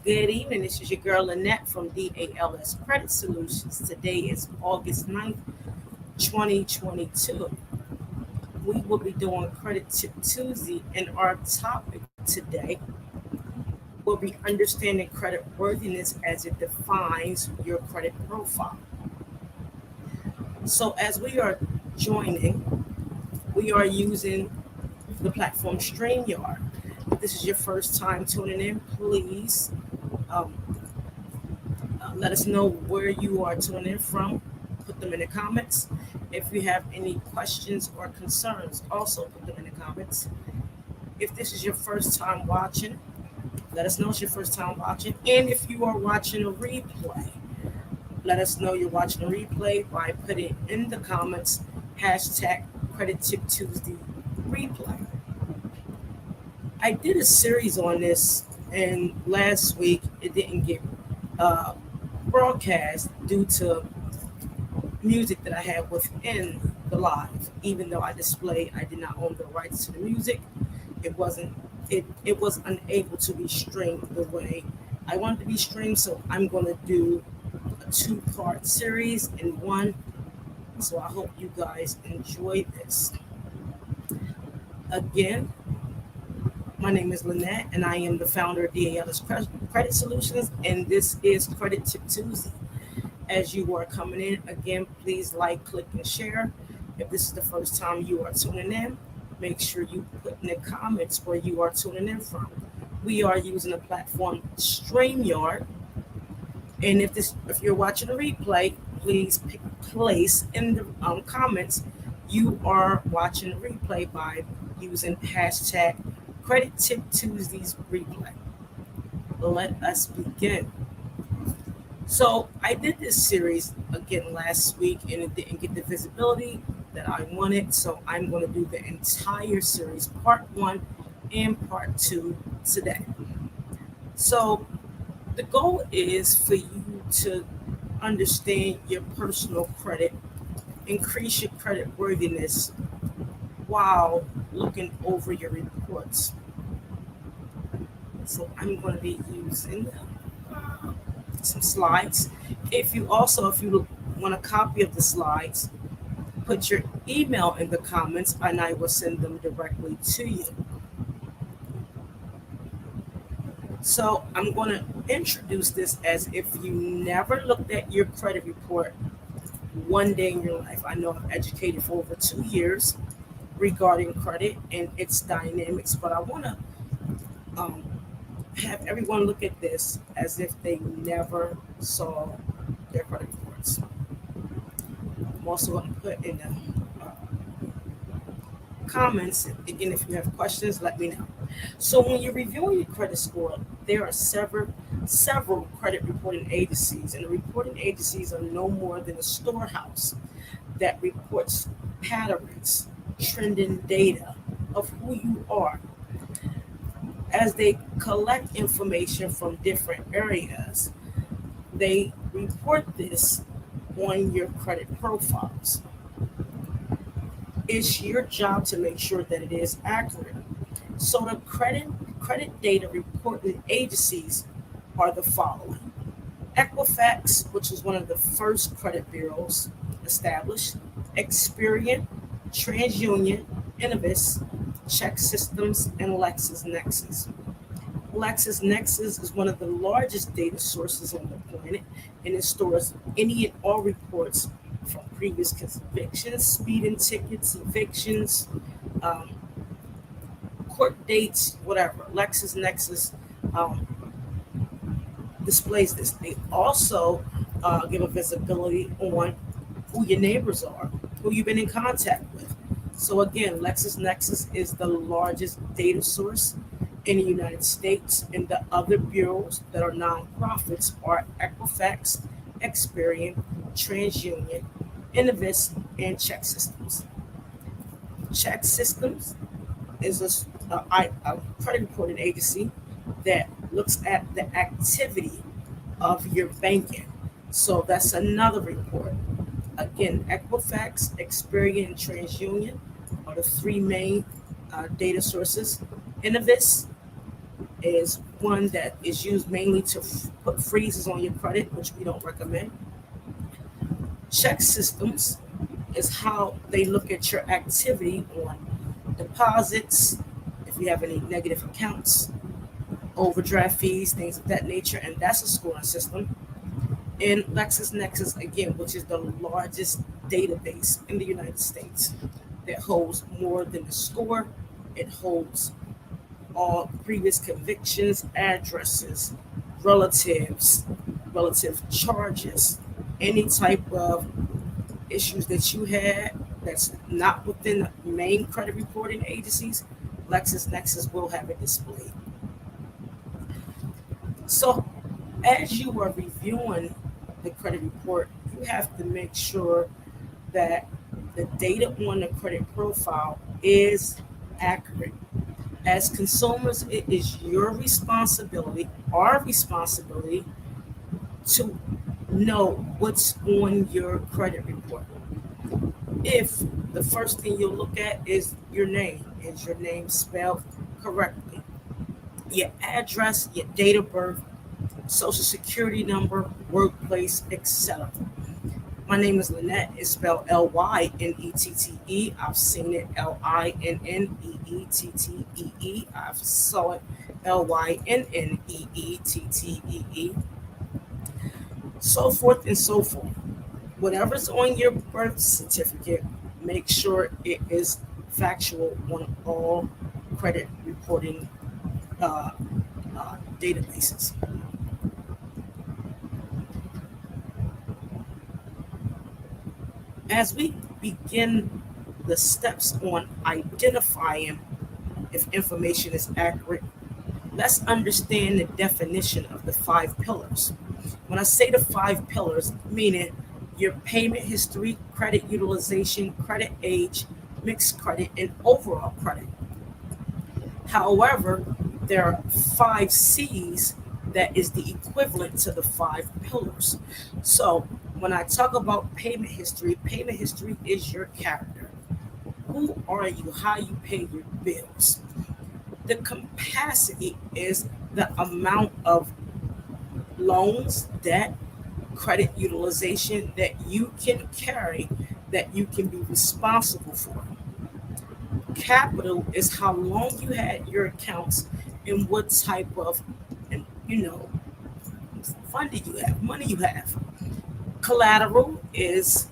Good evening. This is your girl Lynette from DALS Credit Solutions. Today is August 9th, 2022. We will be doing Credit Tip Tuesday, and our topic today will be understanding credit worthiness as it defines your credit profile. So, as we are joining, we are using the platform StreamYard. If this is your first time tuning in, please um, let us know where you are tuning in from. Put them in the comments. If you have any questions or concerns, also put them in the comments. If this is your first time watching, let us know it's your first time watching. And if you are watching a replay, let us know you're watching a replay by putting in the comments hashtag Credit Tip Tuesday replay. I did a series on this, and last week it didn't get uh, broadcast due to music that I had within the live. Even though I did not own the rights to the music. It was unable to be streamed the way I wanted to be streamed. So I'm going to do a two-part series in one. So I hope you guys enjoy this. Again, my name is Lynette, and I am the founder of DALS Credit Solutions, and this is Credit Tip Tuesday. As you are coming in, again, please like, click, and share. If this is the first time you are tuning in, make sure you put in the comments where you are tuning in from. We are using the platform StreamYard, and if you're watching a replay, please place in the comments you are watching a replay by using hashtag Credit Tip Tuesdays replay. Let us begin. So I did this series again last week, and it didn't get the visibility that I wanted. So I'm going to do the entire series, part 1 and part 2 today. So the goal is for you to understand your personal credit, increase your credit worthiness while looking over your reports. So I'm going to be using some slides. If you want a copy of the slides, put your email in the comments and I will send them directly to you. So I'm going to introduce this as if you never looked at your credit report one day in your life. I know I've educated for over 2 years regarding credit and its dynamics, but I want to have everyone look at this as if they never saw their credit reports. I'm also going to put in the comments, again, if you have questions, let me know. So when you're reviewing your credit score, there are several credit reporting agencies, and the reporting agencies are no more than a storehouse that reports patterns, trending data of who you are. As they collect information from different areas, they report this on your credit profiles. It's your job to make sure that it is accurate. So the credit data reporting agencies are the following: Equifax, which was one of the first credit bureaus established; Experian, TransUnion, Innovis, Check Systems, and LexisNexis. LexisNexis is one of the largest data sources on the planet, and it stores any and all reports from previous convictions, speeding tickets, evictions, court dates, whatever. LexisNexis displays this. They also give a visibility on who your neighbors are, who you've been in contact with. So again, LexisNexis is the largest data source in the United States, and the other bureaus that are nonprofits are Equifax, Experian, TransUnion, Innovis, and Check Systems. Check Systems is a credit reporting agency that looks at the activity of your banking. So that's another report. Again, Equifax, Experian, and TransUnion are the three main data sources. Innovis is one that is used mainly to put freezes on your credit, which we don't recommend. Check systems is how they look at your activity on deposits, if you have any negative accounts, overdraft fees, things of that nature, and that's a scoring system. And LexisNexis, again, which is the largest database in the United States that holds more than the score. It holds all previous convictions, addresses, relatives, relative charges, any type of issues that you had that's not within the main credit reporting agencies. LexisNexis will have it displayed. So, as you are reviewing the credit report, you have to make sure that the data on the credit profile is accurate. As consumers, it is your responsibility, our responsibility, to know what's on your credit report. If the first thing you'll look at is your name, is your name spelled correctly? Your address, your date of birth, social security number, workplace, etc. My name is Lynette. It's spelled Lynettee. I've seen it Linneettee. I've saw it Lynneettee. So forth and so forth. Whatever's on your birth certificate, make sure it is factual on all credit reporting databases. As we begin the steps on identifying if information is accurate, let's understand the definition of the 5 pillars. When I say the 5 pillars, meaning your payment history, credit utilization, credit age, mixed credit, and overall credit. However, there are 5 C's that is the equivalent to the 5 pillars. So when I talk about payment history is your character. Who are you? How you pay your bills. The capacity is the amount of loans, debt, credit utilization that you can carry, that you can be responsible for. Capital is how long you had your accounts and what type of, you know, funding you have, money you have. Collateral is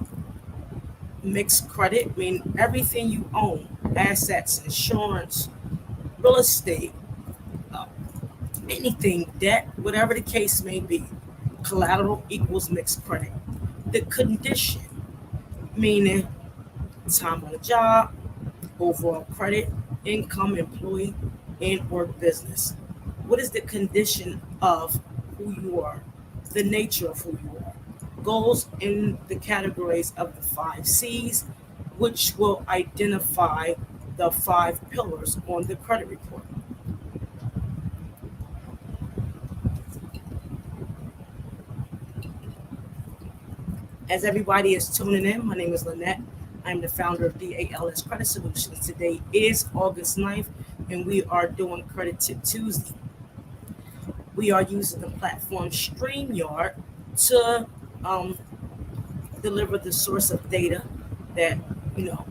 mixed credit, I mean everything you own, assets, insurance, real estate, uh, anything, debt, whatever the case may be. Collateral equals mixed credit. The condition, meaning time on the job, overall credit, income, employee, and or business. What is the condition of who you are? The nature of who you are. Goes in the categories of the 5 C's, which will identify the 5 pillars on the credit report. As everybody is tuning in, my name is Lynette. I'm the founder of DALS Credit Solutions. Today is August 9th, and we are doing Credit Tip Tuesday. We are using the platform StreamYard to deliver the source of data that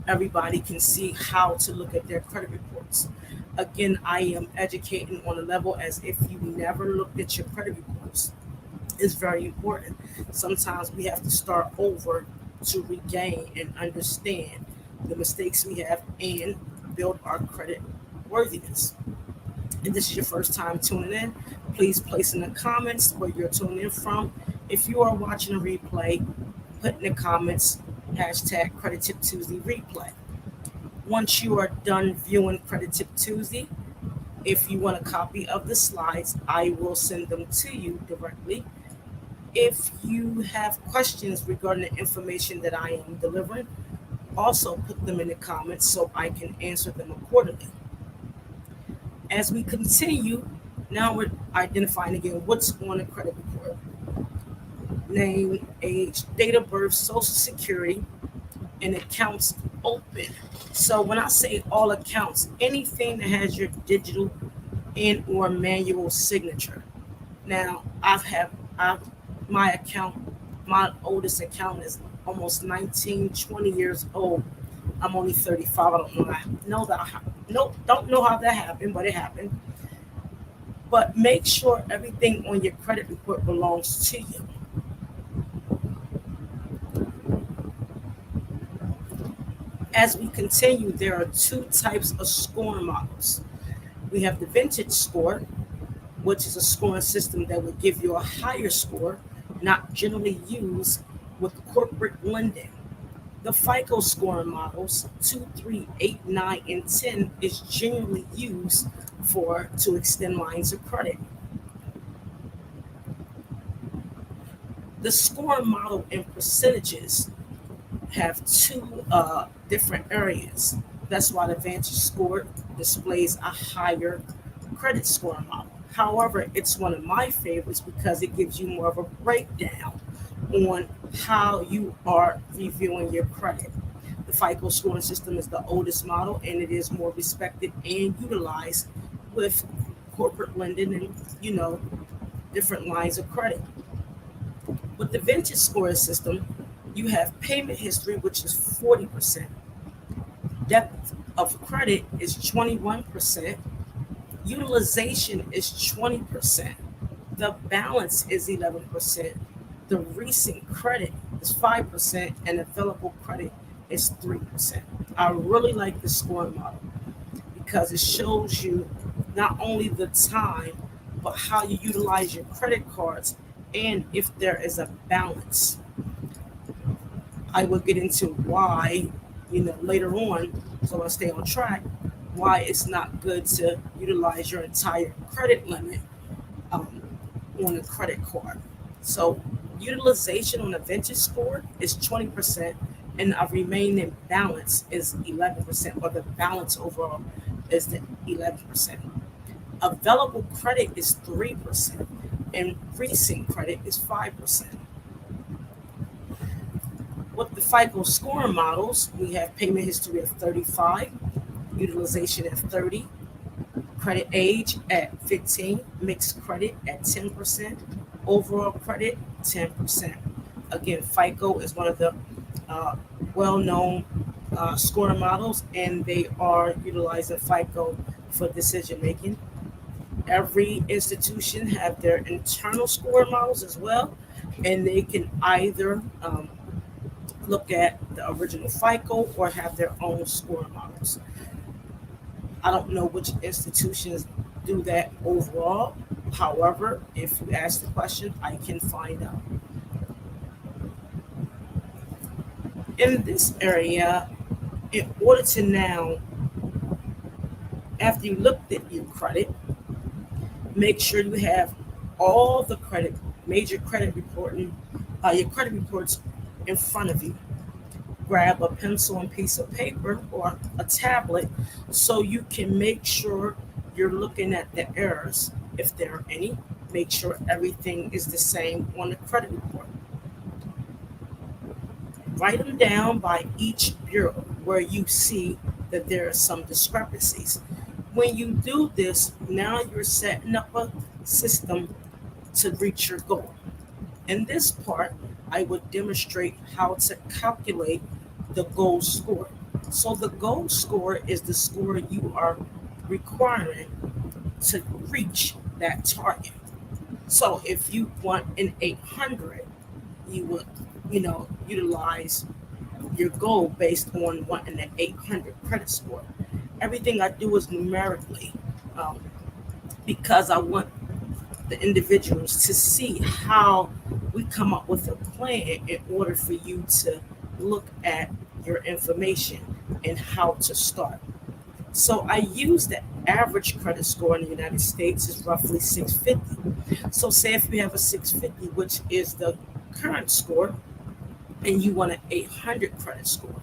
everybody can see how to look at their credit reports. Again, I am educating on a level as if you never looked at your credit reports. It's very important. Sometimes we have to start over to regain and understand the mistakes we have and build our credit worthiness. If this is your first time tuning in, please place in the comments where you're tuning in from. If you are watching a replay, put in the comments hashtag Credit Tip Tuesday replay. Once you are done viewing Credit Tip Tuesday, if you want a copy of the slides, I will send them to you directly. If you have questions regarding the information that I am delivering, also put them in the comments so I can answer them accordingly. As we continue, now we're identifying again what's on the credit report. Name, age, date of birth, social security, and accounts open. So when I say all accounts, anything that has your digital and or manual signature. Now I've my account, my oldest account is almost 19, 20 years old. I'm only 35. I don't know that. Know that. Nope. Don't know how that happened, but it happened. But make sure everything on your credit report belongs to you. As we continue, there are two types of scoring models. We have the vintage score, which is a scoring system that would give you a higher score, not generally used with corporate lending. The FICO scoring models 2, 3, 8, 9, and 10 is generally used for to extend lines of credit. The scoring model and percentages have two different areas. That's why the Vantage score displays a higher credit score model. However, it's one of my favorites because it gives you more of a breakdown on how you are reviewing your credit. The FICO scoring system is the oldest model and it is more respected and utilized with corporate lending and, you know, different lines of credit. With the vintage scoring system, you have payment history, which is 40%. Depth of credit is 21%. Utilization is 20%. The balance is 11%. The recent credit is 5%, and available credit is 3%. I really like the scoring model because it shows you not only the time, but how you utilize your credit cards and if there is a balance. I will get into why, later on, so I stay on track, why it's not good to utilize your entire credit limit um, on a credit card. So, utilization on a vintage score is 20%, and a remaining balance is 11%, or the balance overall is the 11%. Available credit is 3%, and recent credit is 5%. With the FICO scoring models, we have payment history of 35, utilization at 30, credit age at 15, mixed credit at 10%, overall credit 10%. Again, FICO is one of the uh, well-known scoring models, and they are utilizing FICO for decision making. Every institution have their internal scoring models as well, and they can either look at the original FICO or have their own scoring models. I don't know which institutions do that overall. However, if you ask the question, I can find out. In this area, in order to now, after you looked at your credit, make sure you have all the credit, major credit reporting, your credit reports in front of you. Grab a pencil and piece of paper or a tablet so you can make sure you're looking at the errors, if there are any. Make sure everything is the same on the credit report. Write them down by each bureau where you see that there are some discrepancies. When you do this, now you're setting up a system to reach your goal. In this part, I would demonstrate how to calculate the goal score. So the goal score is the score you are requiring to reach that target. So if you want an 800, you would, utilize your goal based on wanting an 800 credit score. Everything I do is numerically um, because I want the individuals to see how we come up with a plan in order for you to look at your information and how to start. So I use the average credit score in the United States is roughly 650. So say if you have a 650, which is the current score, and you want an 800 credit score,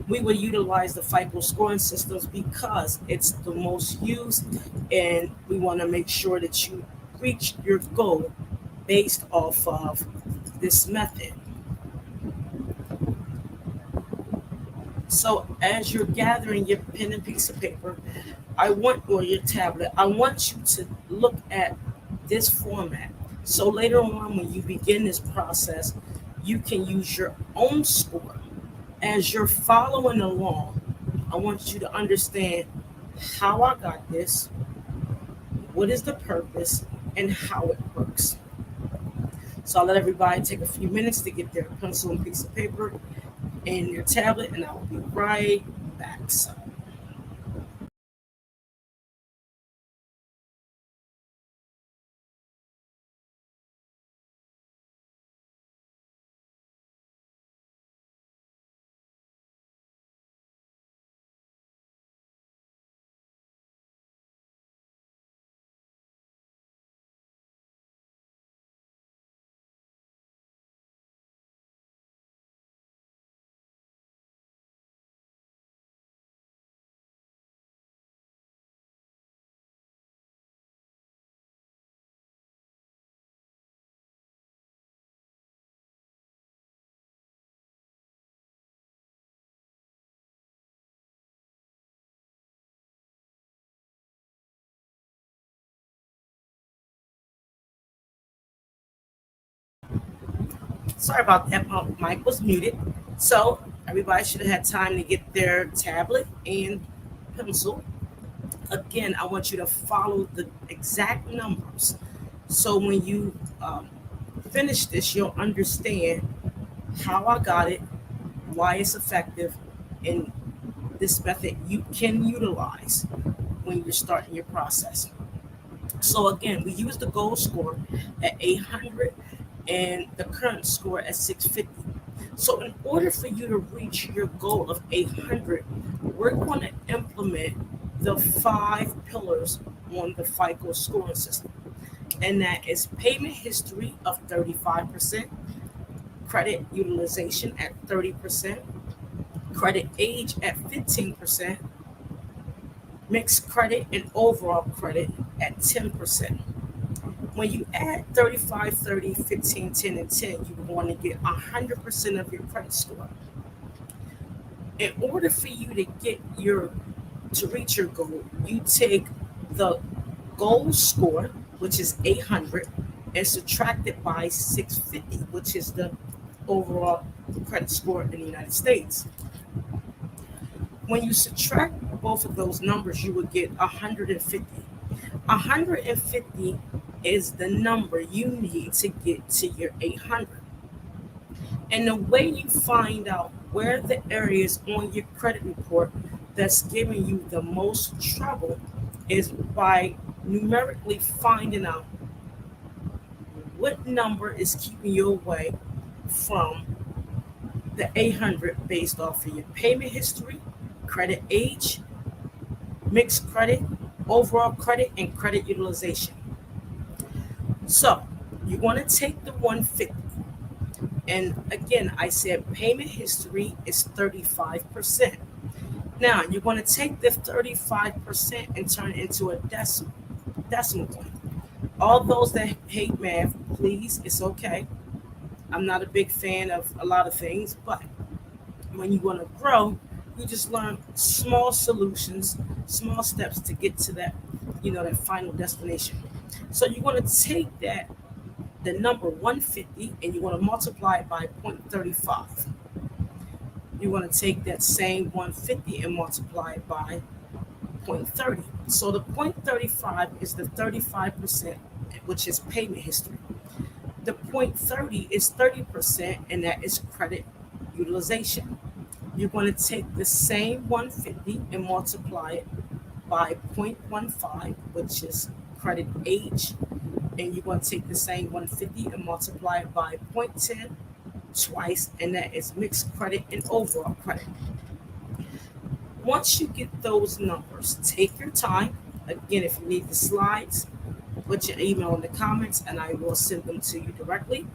we will utilize the FICO scoring systems because it's the most used, and we want to make sure that you reach your goal based off of this method. So as you're gathering your pen and piece of paper, or your tablet, I want you to look at this format. So later on, when you begin this process, you can use your own score. As you're following along, I want you to understand how I got this, what is the purpose, and how it works. So I'll let everybody take a few minutes to get their pencil and piece of paper and your tablet, and I will be right back. So sorry about that. My mic was muted. So everybody should have had time to get their tablet and pencil. Again, I want you to follow the exact numbers. So when you finish this, you'll understand how I got it, why it's effective, and this method you can utilize when you're starting your process. So again, we use the goal score at 800 and the current score at 650. So in order for you to reach your goal of 800, we're going to implement the 5 pillars on the FICO scoring system. And that is payment history of 35%, credit utilization at 30%, credit age at 15%, mixed credit and overall credit at 10%. When you add 35, 30, 15, 10, and 10, you're going to get 100% of your credit score. In order for you to reach your goal, you take the goal score, which is 800, and subtract it by 650, which is the overall credit score in the United States. When you subtract both of those numbers, you would get 150. 150 is the number you need to get to your 800. And the way you find out where the areas on your credit report that's giving you the most trouble is by numerically finding out what number is keeping you away from the 800 based off of your payment history, credit age, mixed credit, overall credit, and credit utilization. So you want to take the 150. And again, I said payment history is 35%. Now you're going to take the 35% and turn it into a decimal point. All those that hate math, please, it's okay. I'm not a big fan of a lot of things, but when you want to grow, you just learn small solutions, small steps to get to that, that final destination. So you want to take the number 150, and you want to multiply it by 0.35. You want to take that same 150 and multiply it by 0.30. So the 0.35 is the 35%, which is payment history. The 0.30 is 30%, and that is credit utilization. You're going to take the same 150 and multiply it by 0.15, which is credit age, and you're going to take the same 150 and multiply it by 0.10 twice, and that is mixed credit and overall credit. Once you get those numbers, take your time. Again, if you need the slides, put your email in the comments and I will send them to you directly.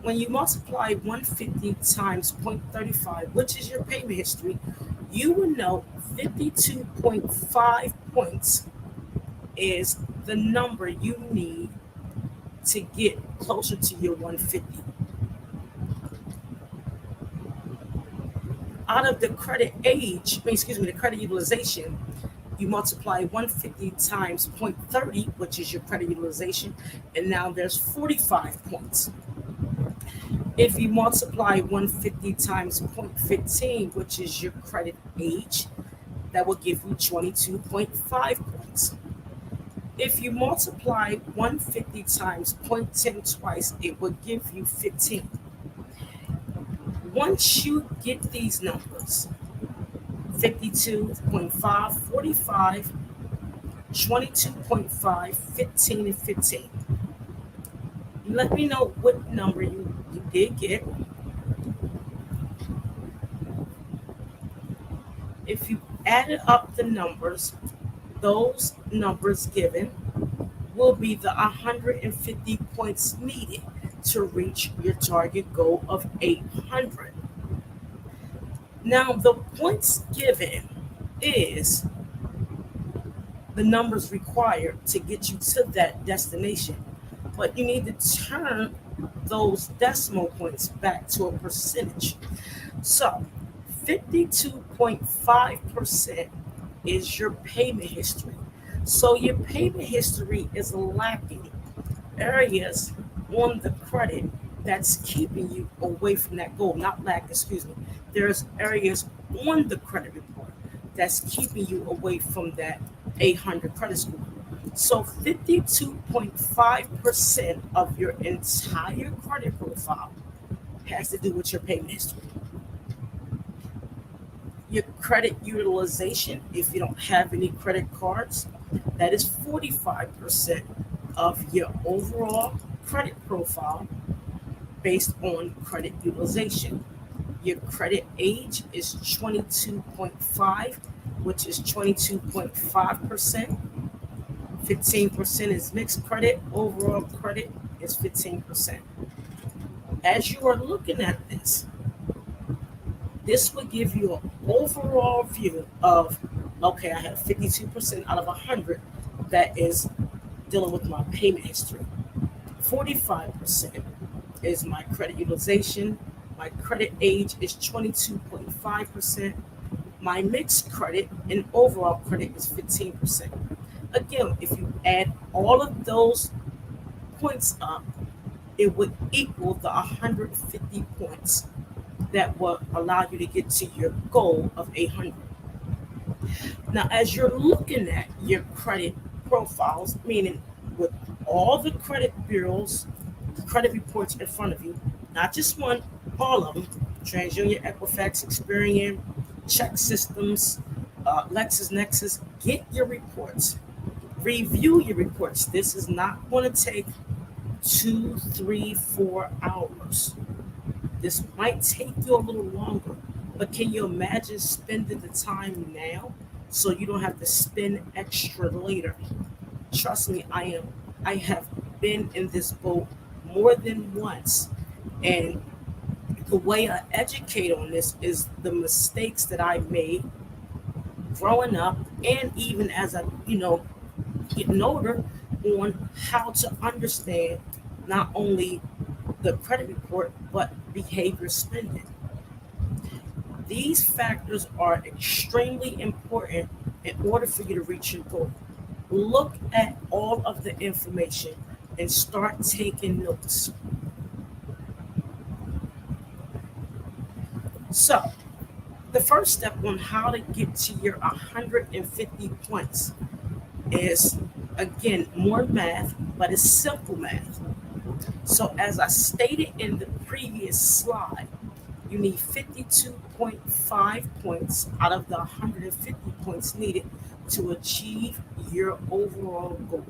When you multiply 150 times 0.35, which is your payment history, you will know 52.5 points is the number you need to get closer to your 150. Out of the credit age, the credit utilization, You multiply 150 times 0.30, which is your credit utilization, and now there's 45 points. If you multiply 150 times 0.15, which is your credit age, that will give you 22.5 points. If you multiply 150 times 0.10 twice, it will give you 15. Once you get these numbers, 52.5, 45, 22.5, 15, and 15, let me know what number you did get. If you added up the numbers, those numbers given will be the 150 points needed to reach your target goal of 800. Now, the points given is the numbers required to get you to that destination, but you need to turn those decimal points back to a percentage. So 52.5% is your payment history. So your payment history is lacking areas on the credit that's keeping you away from that goal. Not lack, excuse me. There's areas on the credit report that's keeping you away from that 800 credit score. So 52.5% of your entire credit profile has to do with your payment history. Your credit utilization, if you don't have any credit cards, that is 45% of your overall credit profile based on credit utilization. Your credit age is 22.5, which is 22.5%. 15% is mixed credit. Overall credit is 15%. As you are looking at this will give you an overall view of, okay, I have 52% out of 100 that is dealing with my payment history. 45% is my credit utilization. My credit age is 22.5%. My mixed credit and overall credit is 15%. Again, if you add all of those points up, it would equal the 150 points that will allow you to get to your goal of 800. Now, as you're looking at your credit profiles, meaning with all the credit bureaus, credit reports in front of you, not just one, all of them, TransUnion, Equifax, Experian, Check Systems, LexisNexis, get your reports. Review your reports. This is not going to take 2, 3, 4 hours. This might take you a little longer, but can you imagine spending the time now so you don't have to spend extra later? Trust me, I have been in this boat more than once, and the way I educate on this is the mistakes that I made growing up, and even as I, getting older, on how to understand not only the credit report but behavior spending. These factors are extremely important in order for you to reach your goal. Look at all of the information and start taking notes. So, the first step on how to get to your 150 points is, again, more math, but it's simple math. So, as I stated in the previous slide, you need 52.5 points out of the 150 points needed to achieve your overall goal.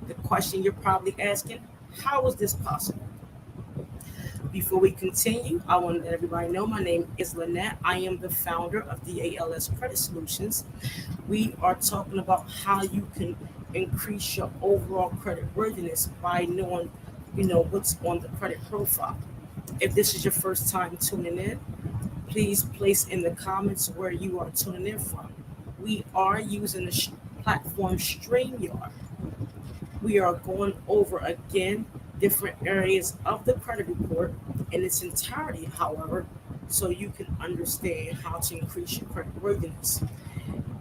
The question you're probably asking, how is this possible? Before we continue, I want to let everybody know my name is Lynette. I am the founder of DALS Credit Solutions. We are talking about how you can increase your overall credit worthiness by knowing, what's on the credit profile. If this is your first time tuning in, please place in the comments where you are tuning in from. We are using the platform StreamYard. We are going over again different areas of the credit report in its entirety, however, so you can understand how to increase your credit worthiness.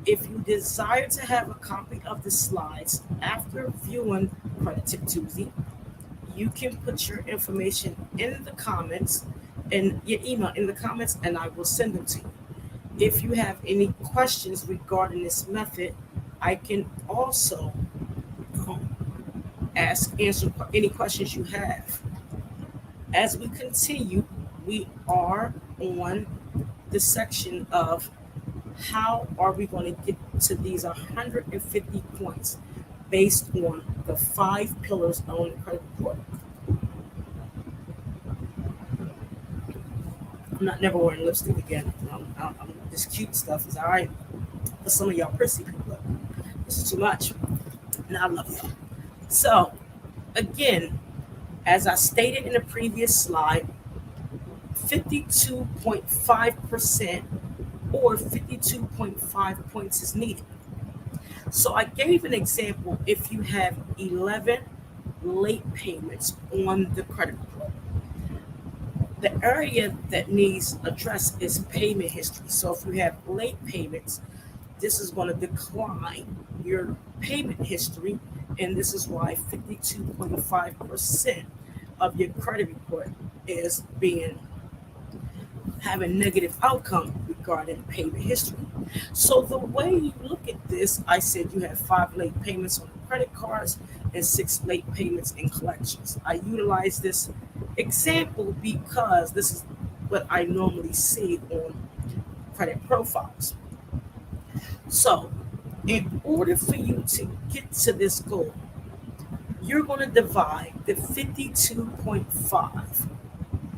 If you desire to have a copy of the slides after viewing Credit Tip Tuesday, you can put your information in the comments and your email in the comments, and I will send them to you. If you have any questions regarding this method, I can also answer any questions you have. As we continue, we are on the section of how are we going to get to these 150 points based on the 5 pillars on the credit report. I'm not never wearing lipstick again. This cute stuff is all right for some of y'all prissy people, but this is too much. And I love y'all. So, again, as I stated in the previous slide, 52.5% or 52.5 points is needed. So I gave an example. If you have 11 late payments on the credit report, the area that needs addressed is payment history. So if you have late payments, this is going to decline your payment history, and this is why 52.5% of your credit report is having negative outcome regarding payment history. So the way you look at this, I said you have 5 late payments on the credit cards and 6 late payments in collections. I utilize this example because this is what I normally see on credit profiles. So in order for you to get to this goal, you're going to divide the 52.5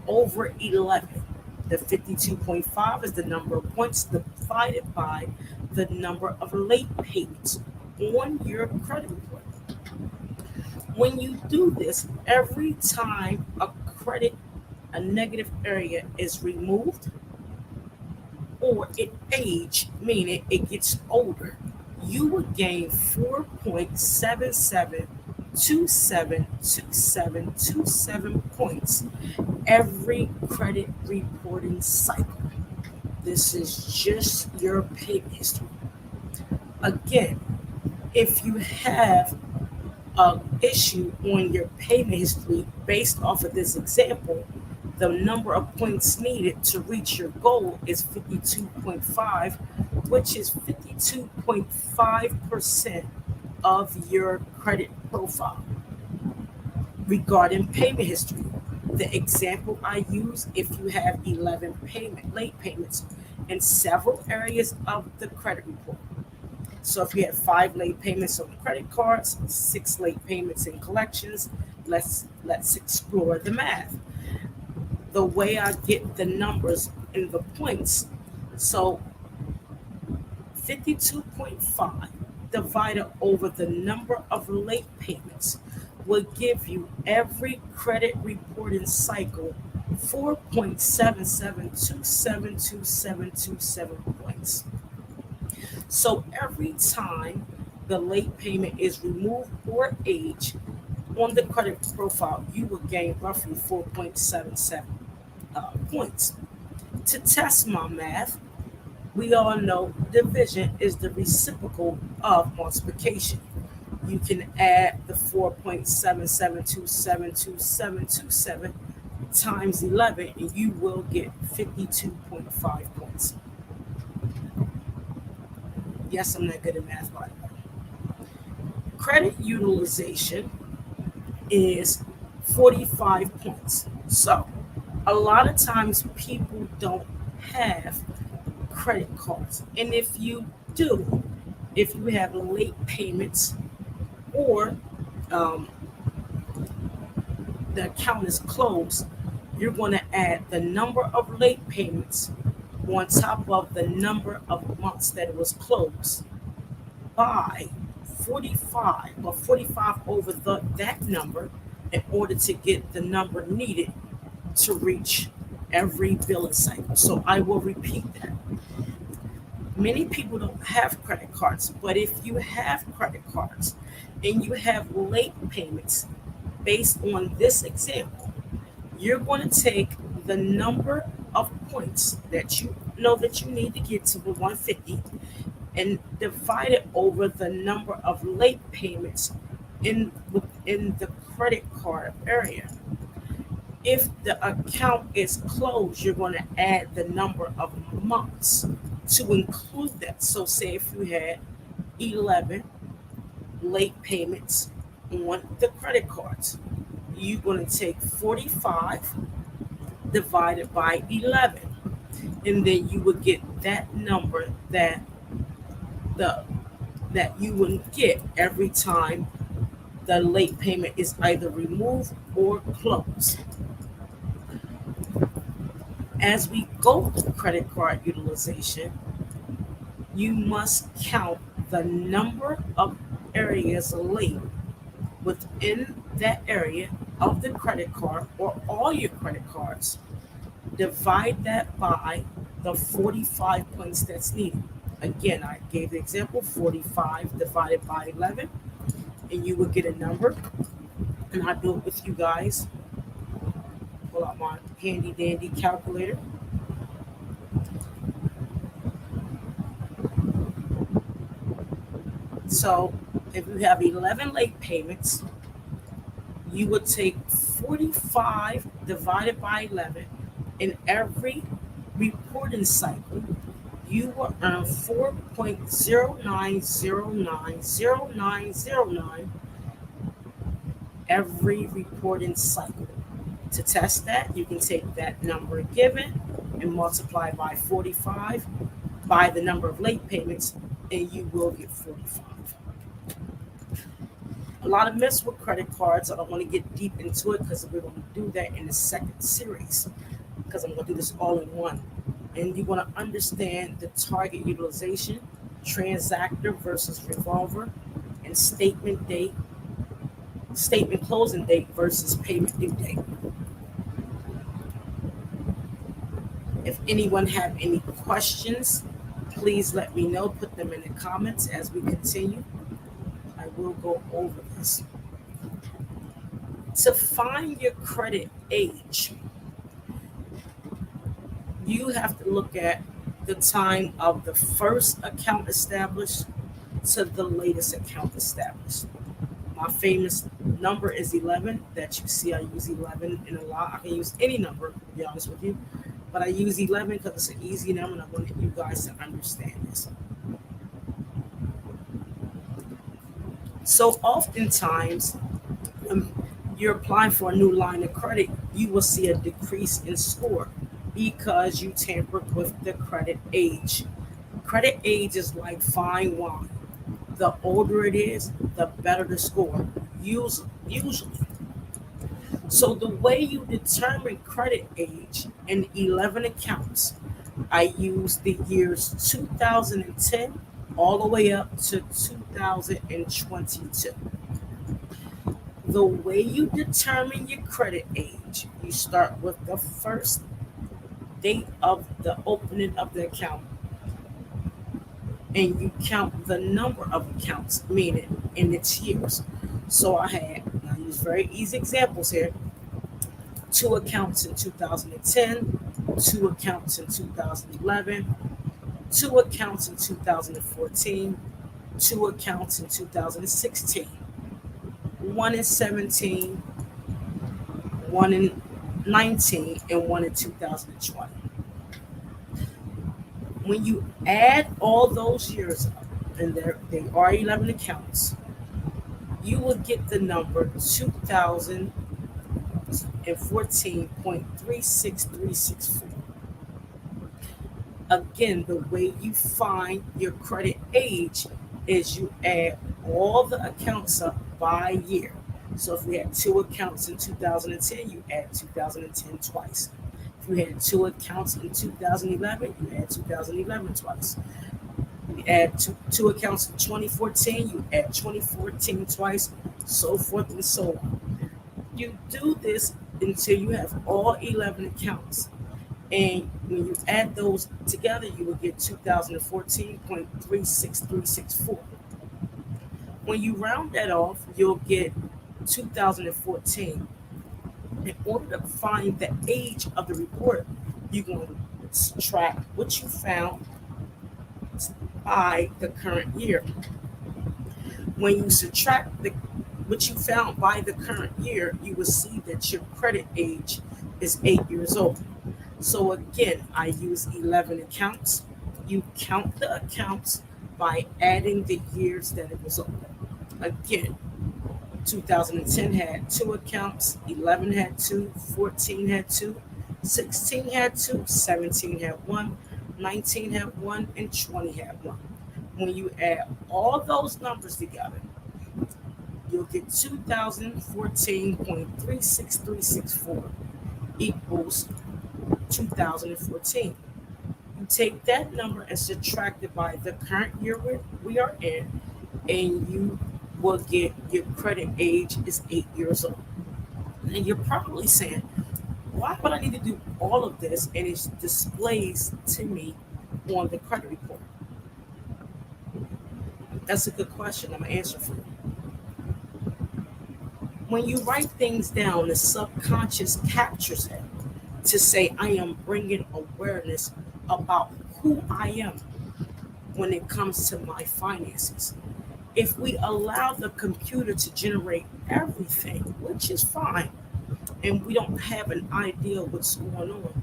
over 11. The 52.5 is the number of points divided by the number of late payments on your credit report. When you do this, every time a negative area is removed or it aged, meaning it gets older, you will gain 4.77272727 points every credit reporting cycle. This is just your payment history. Again, if you have an issue on your payment history based off of this example, the number of points needed to reach your goal is 52.5, which is 52.5% of your credit profile. Regarding payment history, the example I use, if you have 11 late payments in several areas of the credit report. So if you have 5 late payments on the credit cards, 6 late payments in collections, let's explore the math. The way I get the numbers in the points, so 52.5 divided over the number of late payments will give you every credit reporting cycle 4.77272727 points. So every time the late payment is removed or aged on the credit profile, you will gain roughly 4.77 points. To test my math, we all know division is the reciprocal of multiplication. You can add the 4.77272727 times 11, and you will get 52.5 points. Yes, I'm not good at math, by the way. Credit utilization is 45 points. So a lot of times people don't have credit cards. And if you do, if you have late payments or the account is closed, you're going to add the number of late payments on top of the number of months that it was closed by 45 or 45 over that number in order to get the number needed to reach every billing cycle. So I will repeat that. Many people don't have credit cards, but if you have credit cards and you have late payments based on this example, you're going to take the number of points that you know that you need to get to the 150 and divide it over the number of late payments within the credit card area. If the account is closed, you're going to add the number of months to include that. So, say if you had 11 late payments on the credit cards, you're going to take 45 divided by 11, and then you would get that number the that you would get every time the late payment is either removed or closed. As we go through credit card utilization, you must count the number of areas late within that area of the credit card or all your credit cards. Divide that by the 45 points that's needed. Again, I gave the example 45 divided by 11, and you would get a number. And I do it with you guys. Pull out my handy dandy calculator. So if you have 11 late payments, you would take 45 divided by 11. In every reporting cycle, you will earn 4.09090909 every reporting cycle. To test that, you can take that number given and multiply by 45 by the number of late payments, and you will get 45. A lot of myths with credit cards. I don't want to get deep into it because we're going to do that in the second series, because I'm going to do this all in one. And you want to understand the target utilization, transactor versus revolver, and statement closing date versus payment due date. If anyone have any questions, please let me know. Put them in the comments as we continue. I will go over this. To find your credit age, you have to look at the time of the first account established to the latest account established. My famous number is 11 that you see. I use 11 in a lot. I can use any number, to be honest with you, but I use 11 because it's an easy number, and I want you guys to understand this. So oftentimes, when you're applying for a new line of credit, you will see a decrease in score because you tampered with the credit age. Credit age is like fine wine. The older it is, the better the score, usually. So the way you determine credit age in 11 accounts, I use the years 2010 all the way up to 2022. The way you determine your credit age, you start with the first date of the opening of the account, and you count the number of accounts, meaning in its years. So I use very easy examples here. 2 accounts in 2010, 2 accounts in 2011, 2 accounts in 2014, 2 accounts in 2016, 1 in 17, 1 in 19, and 1 in 2020. When you add all those years up, and they are 11 accounts, you will get the number 2014.36364. Again, the way you find your credit age is you add all the accounts up by year. So if we had 2 accounts in 2010, you add 2010 twice. If you had 2 accounts in 2011, you add 2011 twice. You add two accounts in 2014, you add 2014 twice, so forth and so on. You do this until you have all 11 accounts. And when you add those together, you will get 2014.36364. When you round that off, you'll get 2014. In order to find the age of the report, you're going to subtract what you found by the current year. When you subtract what you found by the current year, you will see that your credit age is 8 years old. So again, I use 11 accounts. You count the accounts by adding the years that it was open. Again, 2010 had two accounts, 11 had two, 14 had two, 16 had two, 17 had one, 19 had one, and 20 had one. When you add all those numbers together, you'll get 2014.36364 equals 2014. You take that number and subtract it by the current year we are in, and you will get your credit age is 8 years old. And you're probably saying, why would I need to do all of this? And it displays to me on the credit report. That's a good question. I'm going to answer for you. When you write things down, the subconscious captures it to say, I am bringing awareness about who I am when it comes to my finances. If we allow the computer to generate everything, which is fine, and we don't have an idea what's going on,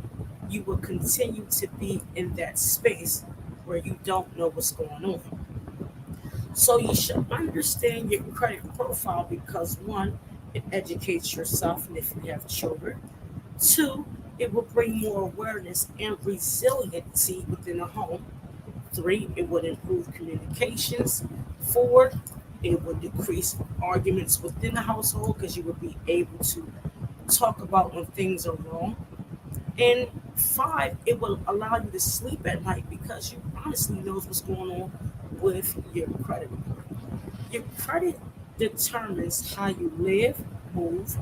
you will continue to be in that space where you don't know what's going on. So you should understand your credit profile because one, it educates yourself, and if you have children. Two, it will bring more awareness and resiliency within a home. Three, it would improve communications. Four, it would decrease arguments within the household because you would be able to talk about when things are wrong. And five, it will allow you to sleep at night because you honestly knows what's going on with your credit report. Your credit determines how you live, move,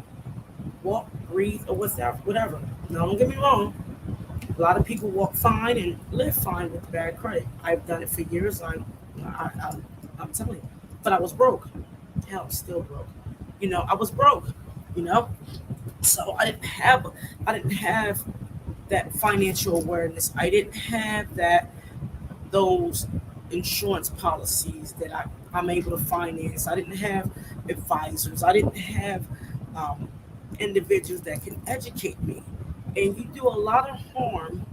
walk, breathe, or whatever. Now, don't get me wrong. A lot of people walk fine and live fine with bad credit. I've done it for years. I'm telling you. But I was broke. Hell, still broke. I was broke. You know, so I didn't have that financial awareness. I didn't have those insurance policies that I'm able to finance. I didn't have advisors. I didn't have individuals that can educate me. And you do a lot of harm.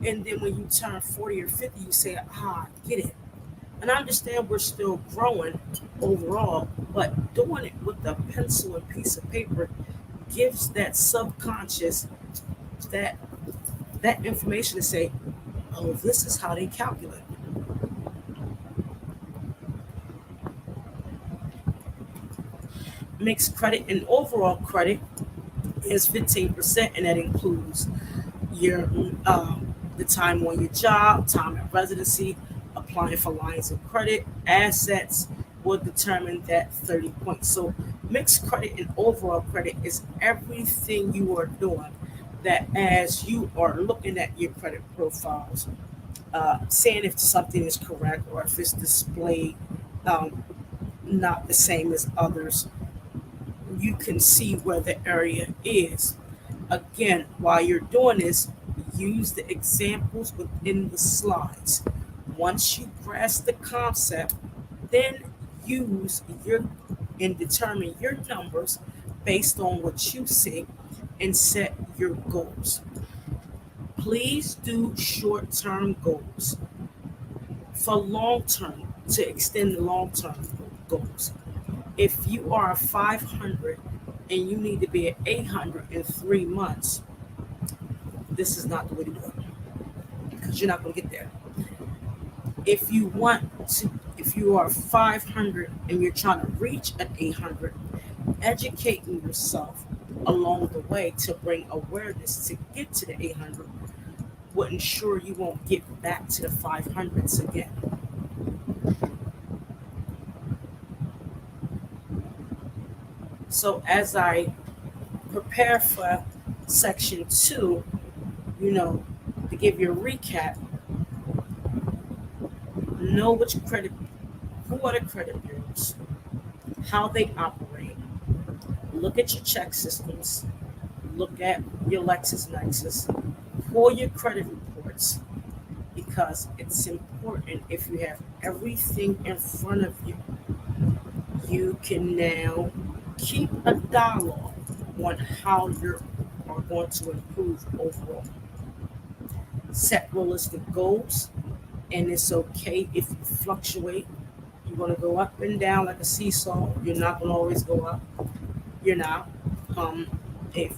And then when you turn 40 or 50, you say, I get it. And I understand we're still growing overall, but doing it with a pencil and piece of paper gives that subconscious that information to say, oh, this is how they calculate. Mixed credit and overall credit is 15%, and that includes your the time on your job, time at residency, applying for lines of credit, assets will determine that 30 points. So mixed credit and overall credit is everything you are doing that as you are looking at your credit profiles, seeing if something is correct or if it's displayed um, not the same as others, you can see where the area is. Again, while you're doing this, use the examples within the slides. Once you grasp the concept, then use your and determine your numbers based on what you see and set your goals. Please do short-term goals for long-term to extend the long-term goals. If you are a 500 and you need to be at 800 in 3 months, this is not the way to do it because you're not going to get there. If you are 500 and you're trying to reach an 800, educating yourself along the way to bring awareness to get to the 800 will ensure you won't get back to the 500s again. So as I prepare for section 2, to give you a recap, know which who are the credit bureaus, how they operate, look at your check systems, look at your LexisNexis, pull your credit reports, because it's important. If you have everything in front of you, you can now keep a dialogue on how you are going to improve overall. Set realistic goals, and it's okay if you fluctuate. You're going to go up and down like a seesaw. You're not going to always go up. You're not. Um, if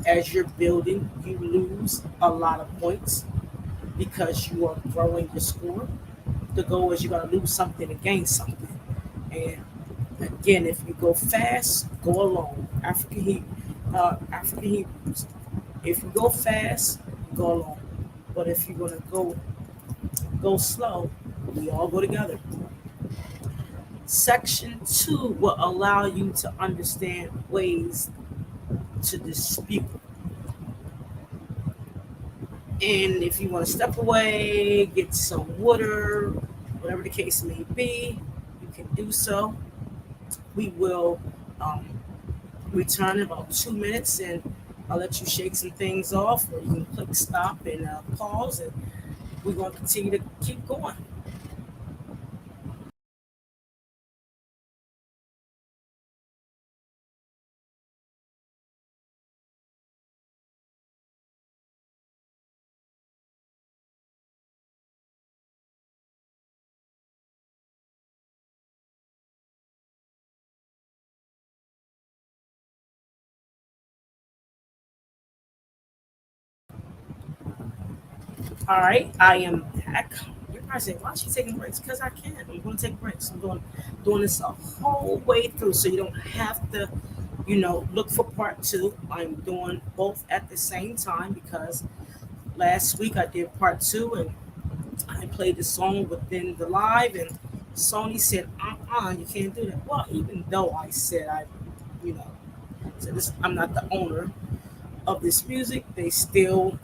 as you're building, you lose a lot of points because you are growing your score. The goal is you got to lose something to gain something. And again, if you go fast, go alone. African Hebrews. If you go fast, go alone. But if you're gonna go slow, we all go together. Section 2 will allow you to understand ways to dispute. And if you want to step away, get some water, whatever the case may be, you can do so. We will return in about 2 minutes, and I'll let you shake some things off, or you can click stop and pause, and we're going to continue to keep going. All right, I am back. You're probably saying, why is she taking breaks? Because I can. I'm going to take breaks. I'm doing this a whole way through, so you don't have to, look for part two. I'm doing both at the same time because last week I did part two, and I played the song within the live, and Sony said, you can't do that. Well, even though I said you know, said this, I'm not the owner of this music, they still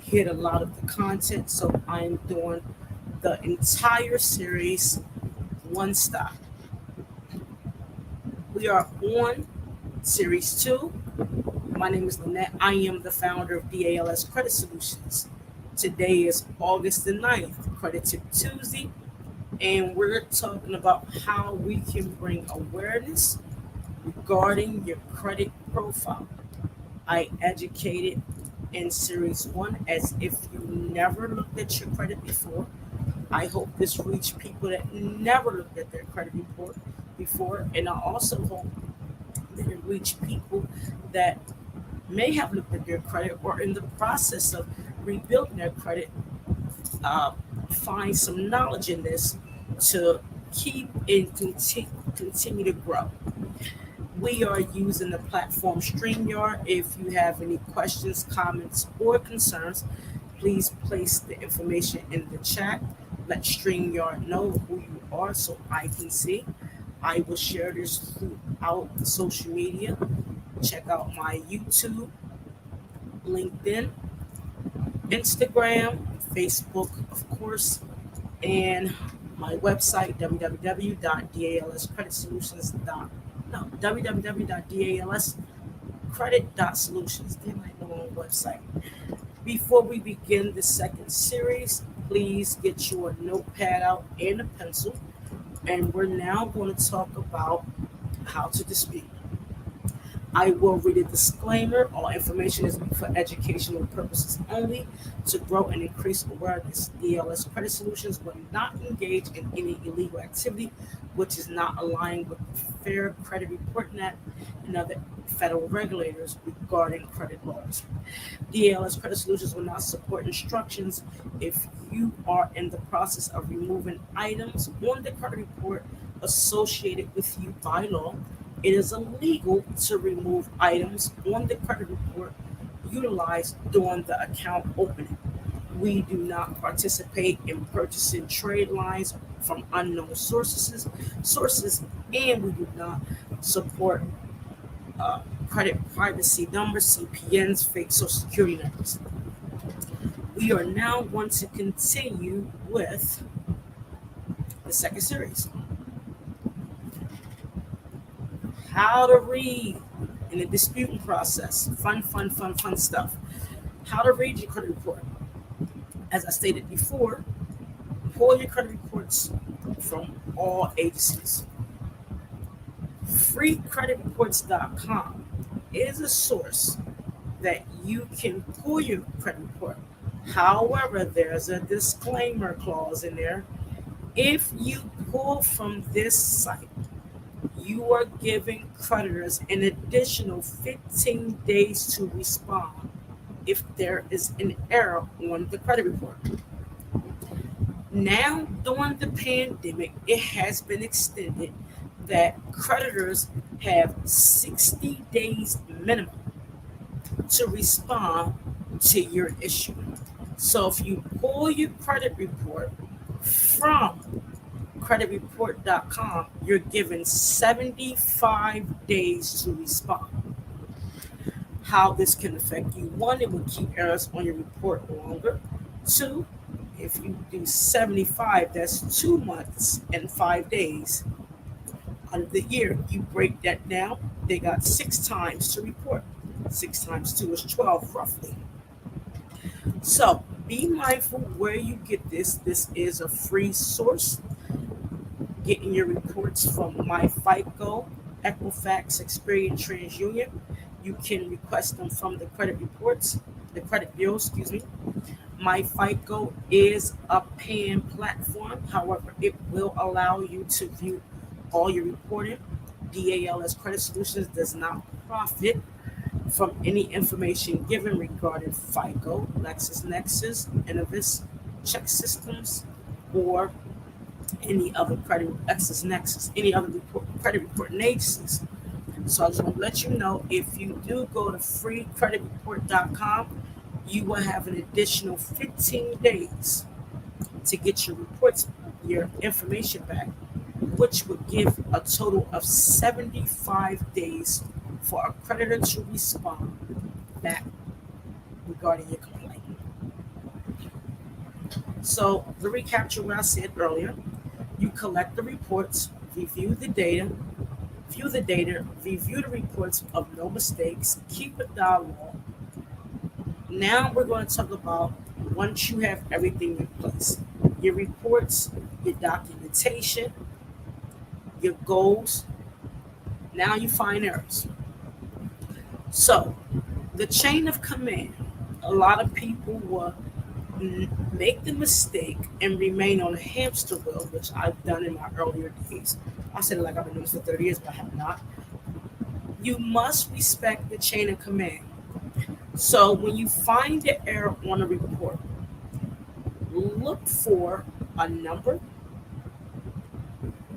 hit a lot of the content. So I'm doing the entire series one stop. We are on series two. My name is Lynette. I am the founder of DALS Credit Solutions. Today is August the 9th, Credit Tip Tuesday, and we're talking about how we can bring awareness regarding your credit profile. I educated in series one as if you never looked at your credit before. I hope this reached people that never looked at their credit report before, and I also hope that it reached people that may have looked at their credit or in the process of rebuilding their credit, uh, find some knowledge in this to keep and continue to grow. We are using the platform StreamYard. If you have any questions, comments, or concerns, please place the information in the chat. Let StreamYard know who you are so I can see. I will share this throughout social media. Check out my YouTube, LinkedIn, Instagram, Facebook, of course, and my website, www.dalscreditsolutions.com. No, www.dalscredit.solutions. They're my own website. Before we begin the second series, please get your notepad out and a pencil. And we're now going to talk about how to dispute. I will read a disclaimer. All information is for educational purposes only. To grow and increase awareness, DLS Credit Solutions will not engage in any illegal activity which is not aligned with the Fair Credit Reporting Act and other federal regulators regarding credit laws. DLS Credit Solutions will not support instructions if you are in the process of removing items on the credit report associated with you by law. It is illegal to remove items on the credit report utilized during the account opening. We do not participate in purchasing trade lines from unknown sources, and we do not support credit privacy numbers, CPNs, fake social security numbers. We are now going to continue with the second series. How to read in the disputing process. Fun stuff. How to read your credit report. As I stated before, pull your credit reports from all agencies. Freecreditreports.com is a source that you can pull your credit report. However, there's a disclaimer clause in there. If you pull from this site, you are giving creditors an additional 15 days to respond if there is an error on the credit report. Now, during the pandemic, it has been extended that creditors have 60 days minimum to respond to your issue. So if you pull your credit report from creditworthiness.com, you're given 75 days to respond. How this can affect you: one, it will keep errors on your report longer. Two, if you do 75, that's 2 months and 5 days out of the year. You break that down, they got 6 times to report. 6 times 2 is 12, roughly. So be mindful where you get this. This is a free source. Getting your reports from MyFICO, Equifax, Experian, TransUnion. You can request them from the credit bureau, excuse me. MyFICO is a paying platform. However, it will allow you to view all your reporting. DALS Credit Solutions does not profit from any information given regarding FICO, LexisNexis, Innovis, check systems, or any other any other credit reporting agencies. So I just want to let you know, if you do go to freecreditreport.com, you will have an additional 15 days to get your reports, your information back, which would give a total of 75 days for a creditor to respond back regarding your complaint. So to recapture what I said earlier, you collect the reports, review the data, review the reports of no mistakes, keep a dialogue. Now we're going to talk about, once you have everything in place, your reports, your documentation, your goals, now you find errors. So the chain of command, a lot of people will make the mistake and remain on a hamster wheel, which I've done in my earlier days. I said it like I've been doing this for 30 years, but I have not. You must respect the chain of command. So when you find the error on a report, look for a number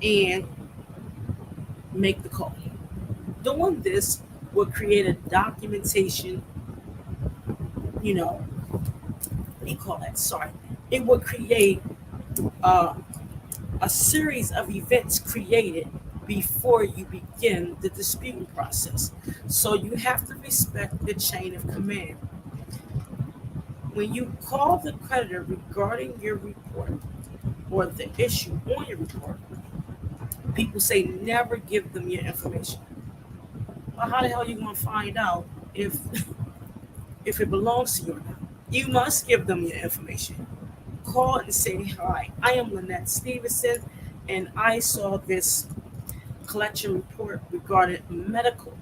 and make the call. Doing this will create a documentation, what do you call that? Sorry. It will create a series of events created before you begin the disputing process. So you have to respect the chain of command. When you call the creditor regarding your report or the issue on your report, people say never give them your information. Well, how the hell are you going to find out if it belongs to you or not? You must give them your information. Call and say, hi, I am Lynette Stevenson, and I saw this collection report regarding medical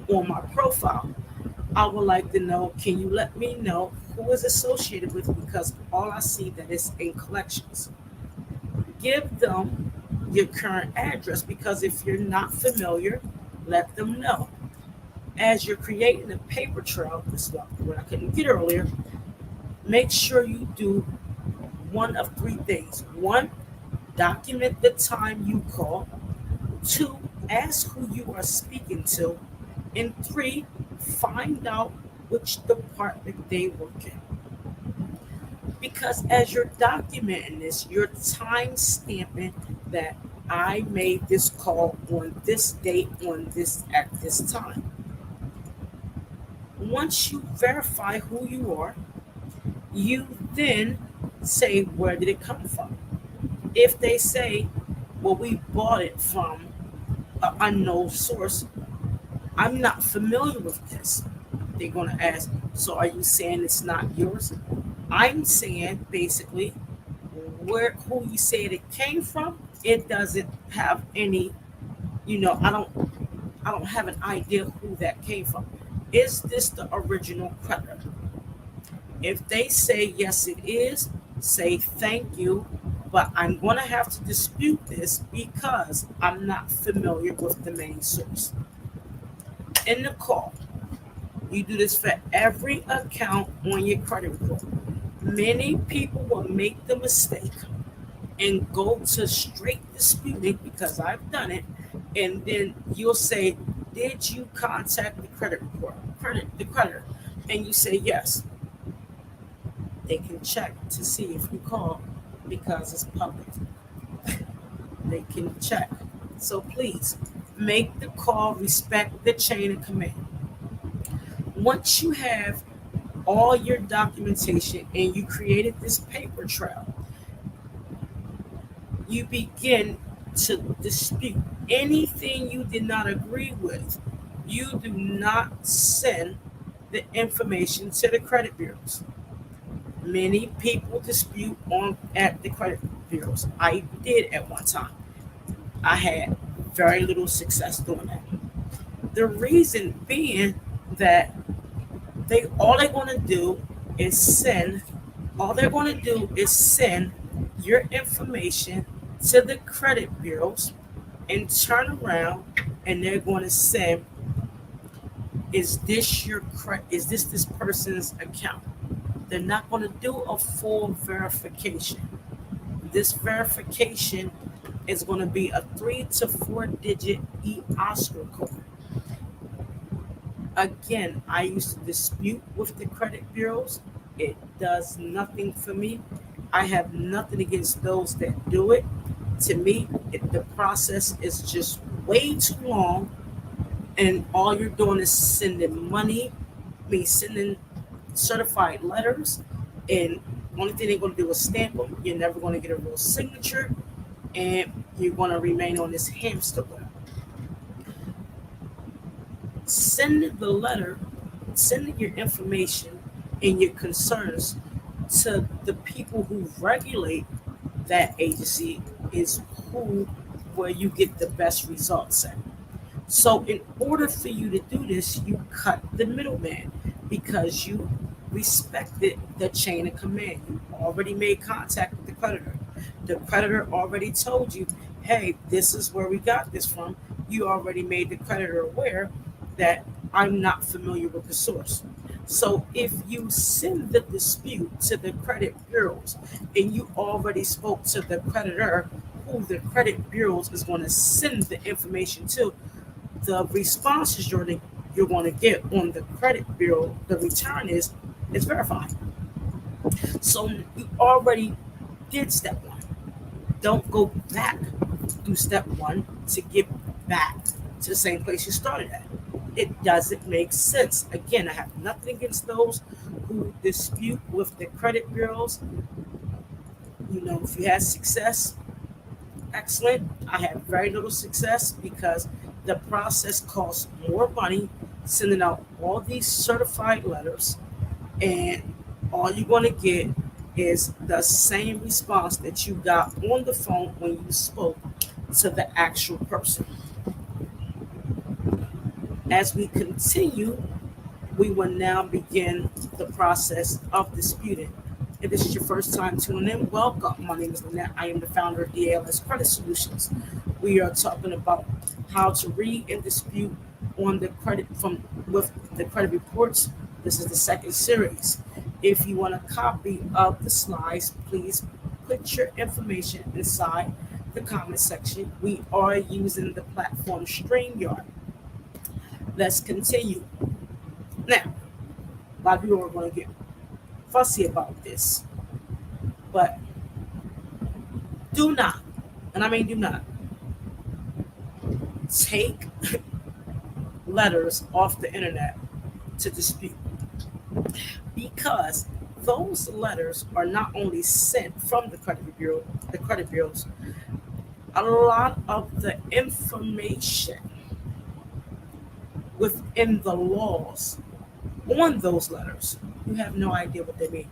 on my profile. I would like to know, can you let me know who is associated with it, because all I see that is in collections. Give them your current address, because if you're not familiar, let them know. As you're creating a paper trail, this is what I couldn't get earlier, make sure you do one of three things. One, document the time you call. Two, ask who you are speaking to. And three, find out which department they work in. Because as you're documenting this, you're time stamping that I made this call on this date, on this at this time. Once you verify who you are, you then say, where did it come from? If they say, well, we bought it from an unknown source, I'm not familiar with this. They're going to ask, so are you saying it's not yours? I'm saying, basically, where who you said it came from, it doesn't have any, I don't have an idea who that came from. Is this the original creditor? If they say yes, it is, say thank you, but I'm going to have to dispute this because I'm not familiar with the main source. In the call, you do this for every account on your credit report. Many people will make the mistake and go to straight disputing because I've done it, and then you'll say, "Did you contact the credit report, the creditor?" And you say yes. They can check to see if you call because it's public. They can check. So please make the call, respect the chain of command. Once you have all your documentation and you created this paper trail, you begin to dispute anything you did not agree with. You do not send the information to the credit bureaus. Many people dispute on at the credit bureaus. I did at one time. I had very little success doing that. The reason being that they're going to do is send all they're going to do is send your information to the credit bureaus and turn around and they're going to say, is this person's account? They're not going to do a full verification. This verification is going to be a 3 to 4 digit e-Oscar code. Again, I used to dispute with the credit bureaus. It does nothing for me. I have nothing against those that do it. To me, the process is just way too long, and all you're doing is sending money, sending certified letters, and only thing they're going to do is stamp them. You're never going to get a real signature, and you're going to remain on this hamster wheel. Send the letter, sending your information and your concerns to the people who regulate that agency is where you get the best results at. So in order for you to do this, you cut the middleman because you respected the chain of command. You already made contact with the creditor. The creditor already told you, hey, this is where we got this from. You already made the creditor aware that I'm not familiar with the source. So if you send the dispute to the credit bureaus and you already spoke to the creditor who the credit bureaus is going to send the information to, the responses you're going to get on the credit bureau, the return is verified. So you already did step one. Don't go back through step one to get back to the same place you started at. It doesn't make sense. Again, I have nothing against those who dispute with the credit bureaus. If you had success, excellent. I have very little success because the process costs more money sending out all these certified letters, and all you're going to get is the same response that you got on the phone when you spoke to the actual person. As we continue, we will now begin the process of disputing. If this is your first time tuning in, welcome. My name is Lynette. I am the founder of DALS Credit Solutions. We are talking about how to read and dispute on the credit with the credit reports. This is the second series. If you want a copy of the slides, please put your information inside the comment section. We are using the platform StreamYard. Let's continue. Now, a lot of people are going to get fussy about this, but do not, and I mean do not, take letters off the internet to dispute, because those letters are not only sent from the credit bureaus, a lot of the information within the laws on those letters, you have no idea what they mean.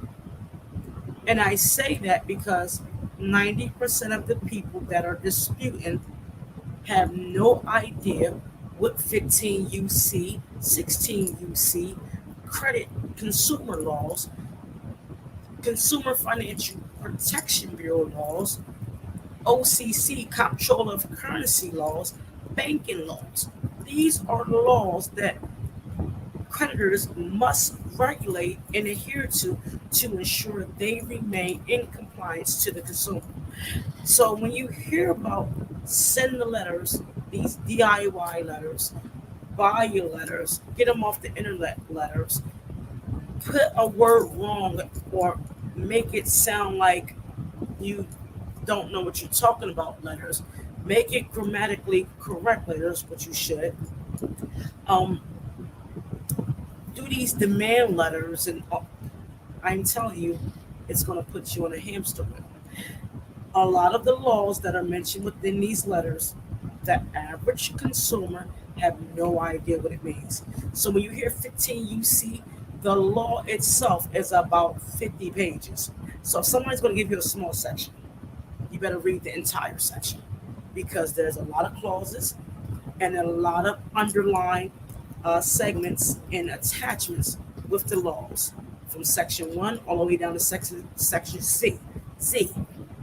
And I say that because 90% of the people that are disputing have no idea what 15 UC, 16 UC, credit consumer laws, Consumer Financial Protection Bureau laws, OCC, Comptroller of Currency laws, banking laws. These are the laws that creditors must regulate and adhere to ensure they remain in compliance to the consumer. So when you hear about send the letters, these DIY letters, buy your letters, get them off the internet letters, put a word wrong or make it sound like you don't know what you're talking about letters, make it grammatically correct letters, which you should. Um, do these demand letters, and I'm telling you, it's going to put you on a hamster wheel. A lot of the laws that are mentioned within these letters, the average consumer have no idea what it means. So when you hear 15 UC, the law itself is about 50 pages. So if somebody's going to give you a small section, you better read the entire section because there's a lot of clauses and a lot of underlying segments and attachments with the laws from section 1 all the way down to section C. Z.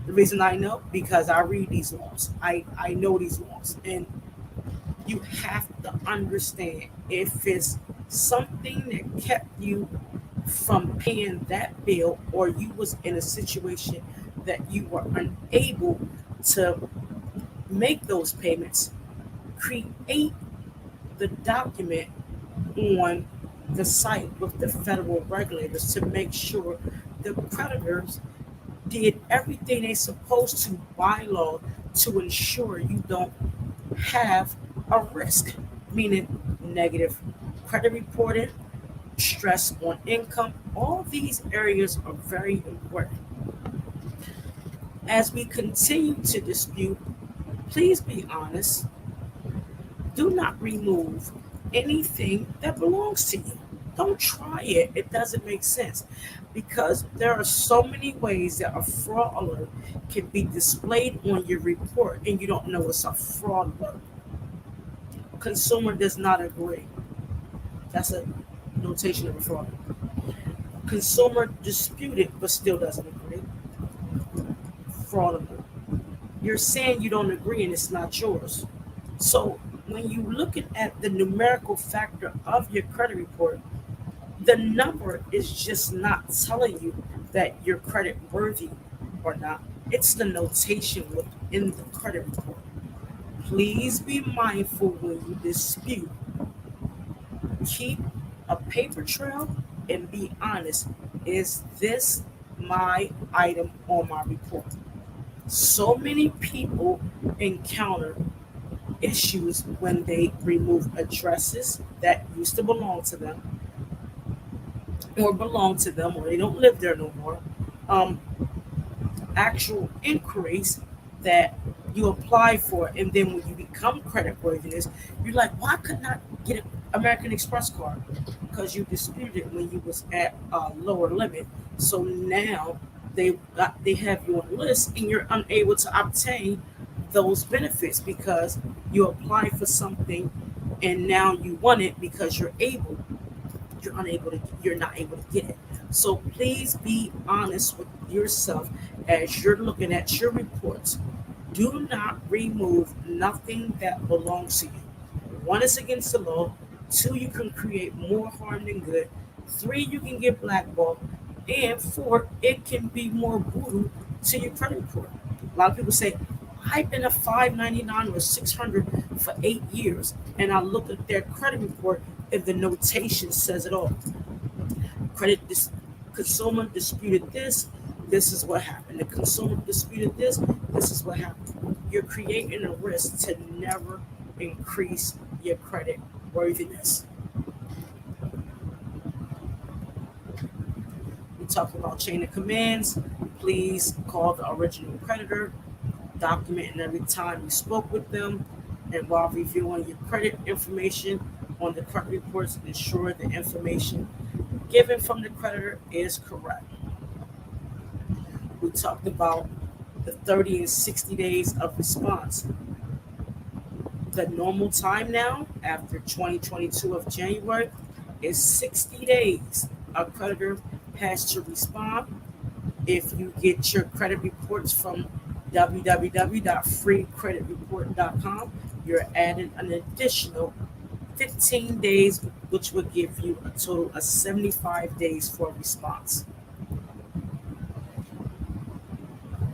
The reason I know because I read these laws. I know these laws. And you have to understand if it's something that kept you from paying that bill or you was in a situation that you were unable to make those payments, create the document on the site with the federal regulators to make sure the creditors did everything they're supposed to by law to ensure you don't have a risk, meaning negative credit reporting, stress on income. All these areas are very important. As we continue to dispute, please be honest. Do not remove anything that belongs to you. Don't try it. It doesn't make sense because there are so many ways that a fraud alert can be displayed on your report and you don't know it's a fraud alert. Consumer does not agree. That's a notation of a fraud. Consumer disputed but still doesn't agree. Fraud alert. You're saying you don't agree and it's not yours. So when you look at the numerical factor of your credit report, the number is just not telling you that you're credit worthy or not. It's the notation within the credit report. Please be mindful when you dispute. Keep a paper trail and be honest. Is this my item on my report? So many people encounter issues when they remove addresses that used to belong to them or they don't live there no more. Um, Actual inquiries that you apply for, and then when you become credit worthiness, you're like, why couldn't I get an American Express card? Because you disputed it when you was at a lower limit. So now they have you on the list, and you're unable to obtain those benefits because you apply for something, and now you want it because you're not able to get it. So please be honest with yourself as you're looking at your reports. Do not remove nothing that belongs to you. One is against the law. Two, you can create more harm than good. Three, you can get blackballed. And four, it can be more brutal to your credit report. A lot of people say, I've been a 599 or 600 for 8 years. And I look at their credit report and the notation says it all. Consumer disputed this. This is what happened. The consumer disputed this. This is what happened. You're creating a risk to never increase your credit worthiness. We talked about chain of commands. Please call the original creditor, documenting every time you spoke with them, and while reviewing your credit information on the credit reports, ensure the information given from the creditor is correct. We talked about the 30 and 60 days of response. The normal time now, after 2022 of January, is 60 days. A creditor has to respond. If you get your credit reports from www.freecreditreport.com, you're adding an additional 15 days, which will give you a total of 75 days for response.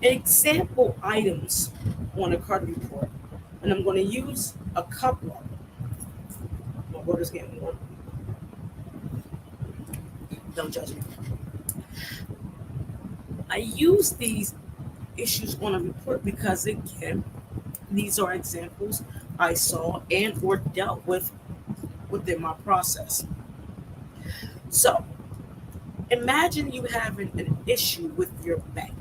Example items on a credit report, and I'm going to use a couple of them. My water's getting warm. Don't judge me. I use these issues on a report because, again, these are examples I saw and or dealt with within my process. So imagine you having an issue with your bank.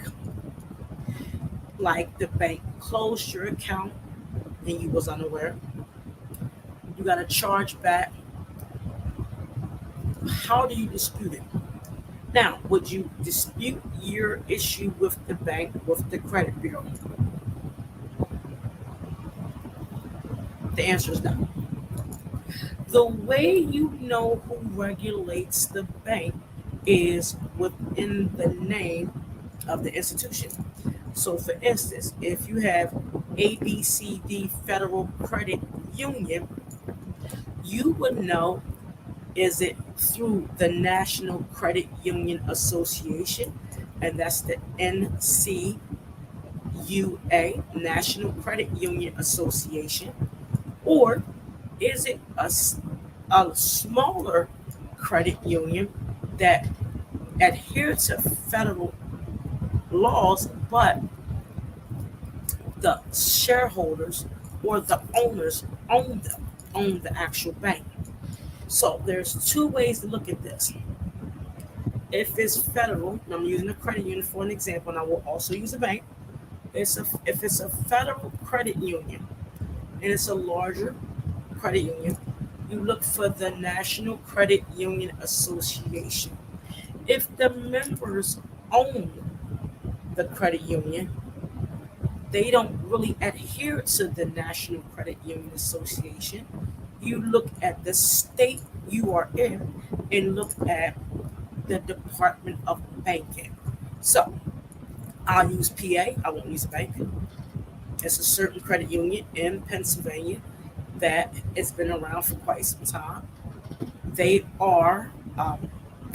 Like the bank closed your account and you was unaware. You got a charge back. How do you dispute it? Now, would you dispute your issue with the bank, with the credit bureau? The answer is no. The way you know who regulates the bank is within the name of the institution. So, for instance, if you have ABCD Federal Credit Union, you would know, is it through the National Credit Union Association, and that's the NCUA, National Credit Union Association, or is it a smaller credit union that adhere to federal laws, but the shareholders or the owners own the actual bank? So there's two ways to look at this. If it's federal, and I'm using a credit union for an example, and I will also use a bank. If it's a federal credit union and it's a larger credit union, you look for the National Credit Union Association. If the members own the credit union, they don't really adhere to the National Credit Union Association. You look at the state you are in and look at the Department of Banking. So I'll use PA, I won't use a bank. It's a certain credit union in Pennsylvania that has been around for quite some time. They are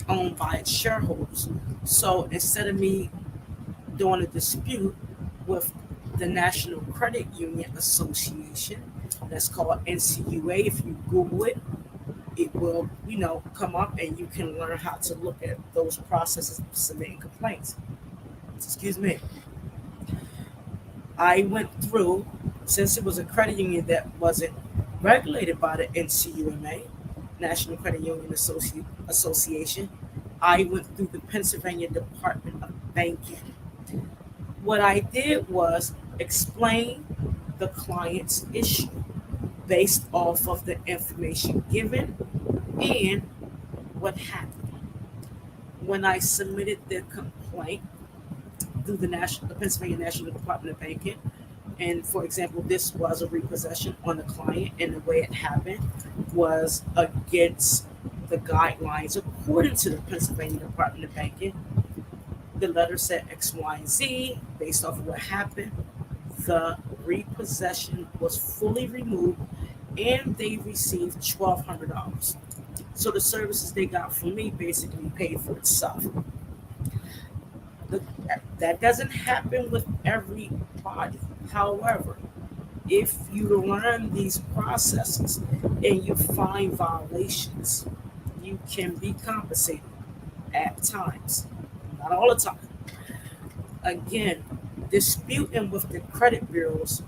owned by its shareholders. So instead of me doing a dispute with the National Credit Union Association, that's called NCUA, if you Google it, it will, come up and you can learn how to look at those processes of submitting complaints. Excuse me. I went through, since it was a credit union that wasn't regulated by the NCUMA, National Credit Union Association, I went through the Pennsylvania Department of Banking. What I did was explain the client's issue based off of the information given and what happened. When I submitted the complaint through the Pennsylvania National Department of Banking, and for example, this was a repossession on the client, and the way it happened was against the guidelines according to the Pennsylvania Department of Banking. The letter said X, Y, and Z. Based off of what happened, the repossession was fully removed and they received $1,200. So the services they got from me basically paid for itself. That doesn't happen with everybody. However, if you learn these processes and you find violations, you can be compensated at times, not all the time. Again, disputing with the credit bureaus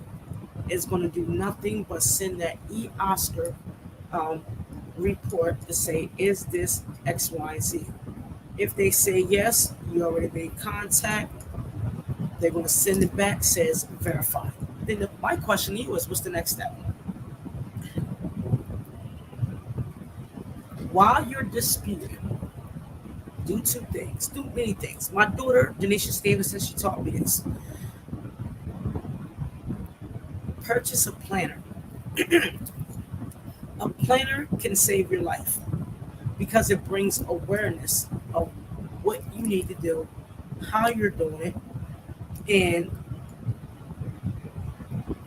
is going to do nothing but send that e-Oscar report to say, is this X, Y, Z? If they say yes, you already made contact. They're going to send it back, says verify. Then my question to you is, what's the next step? While you're disputing, do two things, do many things. My daughter, Denisha Stevenson, she taught me this. Purchase a planner. A planner can save your life because it brings awareness of what you need to do, how you're doing it, and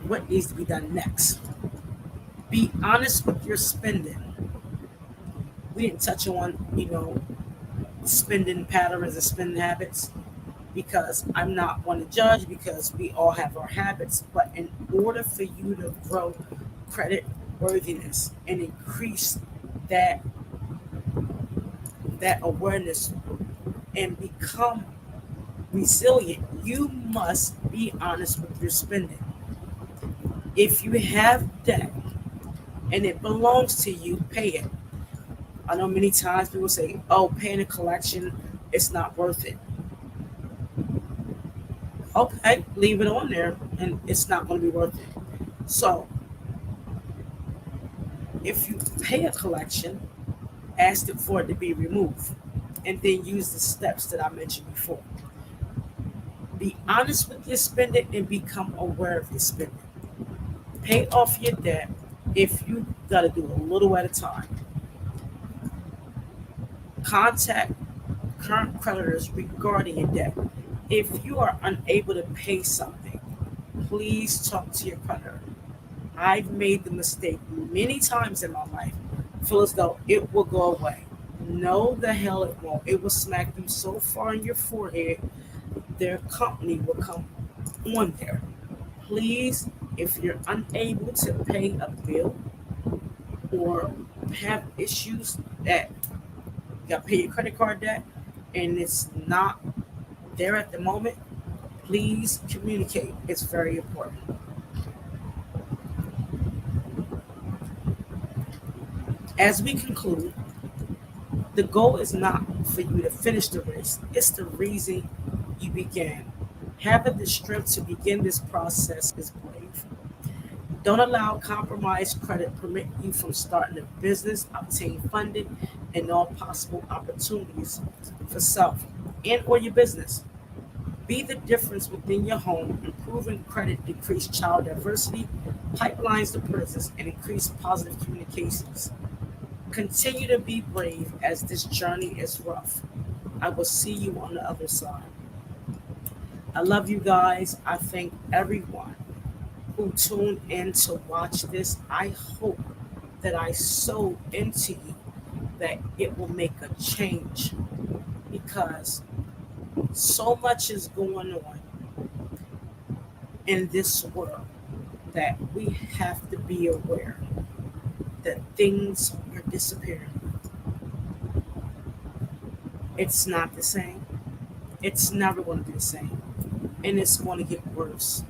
what needs to be done next. Be honest with your spending. We didn't touch on, spending patterns and spending habits because I'm not one to judge because we all have our habits. But in order for you to grow credit worthiness and increase that that awareness and become resilient, you must be honest with your spending. If you have debt and it belongs to you, pay it. I know many times people say, oh, paying a collection, it's not worth it. Okay, leave it on there and it's not going to be worth it. So if you pay a collection, ask it for it to be removed and then use the steps that I mentioned before. Be honest with your spending and become aware of your spending. Pay off your debt if you got to do a little at a time. Contact current creditors regarding your debt. If you are unable to pay something, please talk to your creditor. I've made the mistake many times in my life. Feel as though it will go away. No, the hell it won't. It will smack you so far in your forehead, their company will come on there. Please, if you're unable to pay a bill or have issues that you got to pay your credit card debt and it's not there at the moment, please communicate. It's very important. As we conclude, the goal is not for you to finish the race, it's the reason you began. Having the strength to begin this process is brave. Don't allow compromised credit prevent you from starting a business, obtain funding, and all possible opportunities for self and or your business. Be the difference within your home, improving credit, decrease child diversity, pipelines to prisons, and increase positive communications. Continue to be brave as this journey is rough. I will see you on the other side. I love you guys. I thank everyone who tuned in to watch this. I hope that I sow into you that it will make a change because so much is going on in this world that we have to be aware that things are disappearing. It's not the same. It's never going to be the same. And it's going to get worse.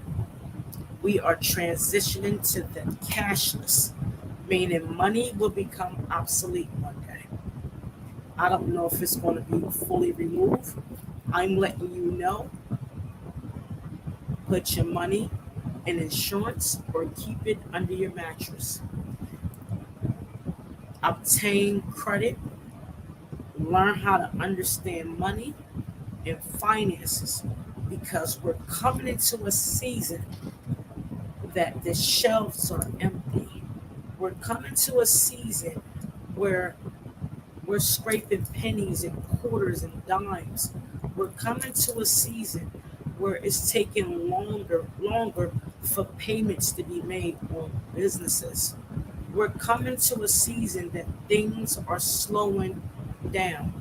We are transitioning to the cashless, meaning money will become obsolete one day. I don't know if it's going to be fully removed. I'm letting you know, put your money in insurance or keep it under your mattress. Obtain credit, learn how to understand money and finances because we're coming into a season that the shelves are empty. We're coming to a season where we're scraping pennies and quarters and dimes. We're coming to a season where it's taking longer for payments to be made on businesses. We're coming to a season that things are slowing down.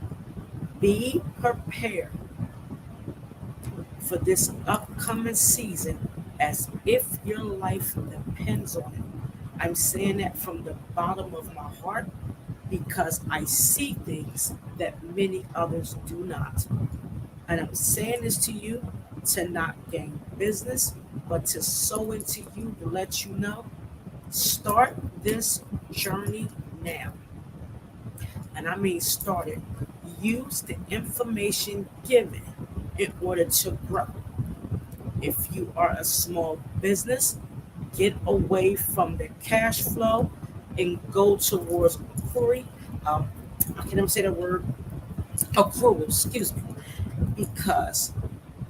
Be prepared for this upcoming season as if your life depends on it. I'm saying that from the bottom of my heart because I see things that many others do not. And I'm saying this to you to not gain business, but to sow into you to let you know, start this journey now. And I mean start it. Use the information given in order to grow. If you are a small business, get away from the cash flow and go towards accruing. I can't even say the word accrual, excuse me, because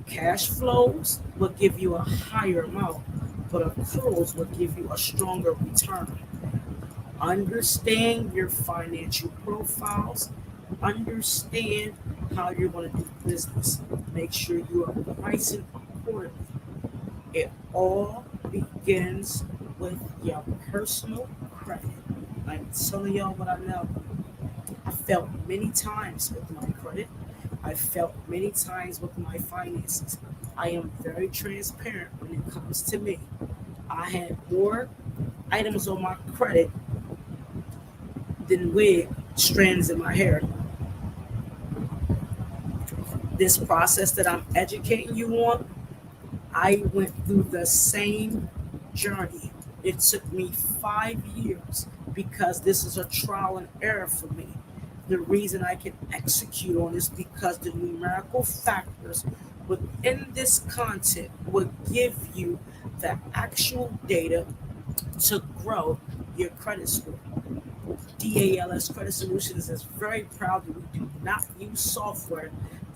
cash flows will give you a higher amount. but accruals will give you a stronger return. Understand your financial profiles, understand how you're going to do business. Make sure you are pricing accordingly. It all begins with your personal credit. I'm telling y'all what I know. I felt many times with my credit. I felt many times with my finances. I am very transparent when it comes to me. I had more items on my credit than wig strands in my hair. This process that I'm educating you on, I went through the same journey. It took me 5 years because this is a trial and error for me. The reason I can execute on this because the numerical factors within this content will give you the actual data to grow your credit score. DALS Credit Solutions is very proud that we do not use software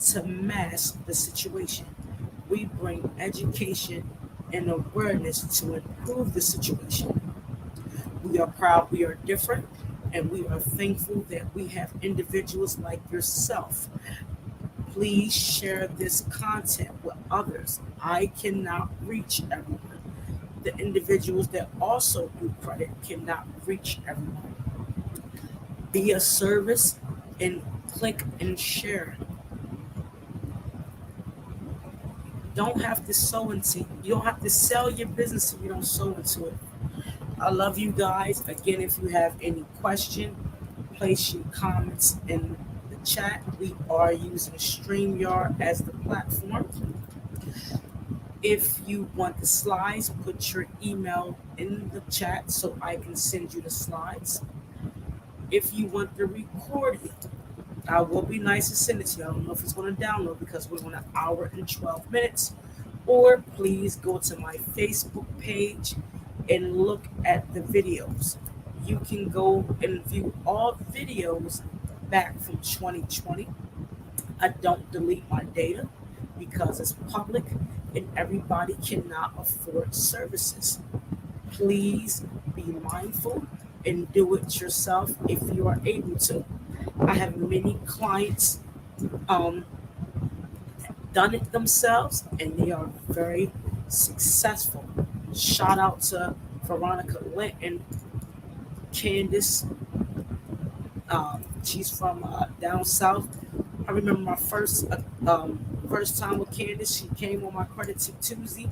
to mask the situation. We bring education and awareness to improve the situation. We are proud we are different, and we are thankful that we have individuals like yourself. Please share this content with others. I cannot reach everyone. The individuals that also do credit cannot reach everyone. Be a service and click and share. Don't have to sow into. You don't have to sell your business if you don't sow into it. I love you guys. Again, if you have any question, place your comments in the chat. We are using StreamYard as the platform. If you want the slides, put your email in the chat so I can send you the slides. If you want the recording, I will be nice and send it to you. I don't know if it's going to download because we're on an hour and 12 minutes. Or please go to my Facebook page and look at the videos. You can go and view all videos back from 2020. I don't delete my data because it's public and everybody cannot afford services. Please be mindful and do it yourself if you are able to. I have many clients um, done it themselves and they are very successful. Shout out to Veronica Lent and Candace. She's from down south. I remember my first time with Candace. She came on my credit tip Tuesday,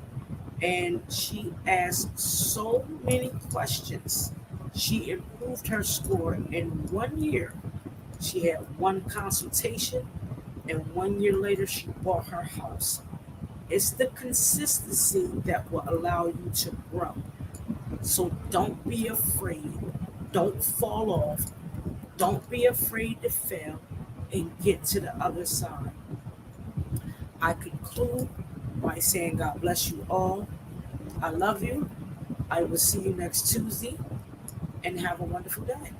and she asked so many questions. She improved her score in 1 year. She had one consultation, and 1 year later, she bought her house. It's the consistency that will allow you to grow. So don't be afraid. Don't fall off. Don't be afraid to fail and get to the other side. I conclude by saying God bless you all. I love you. I will see you next Tuesday and have a wonderful day.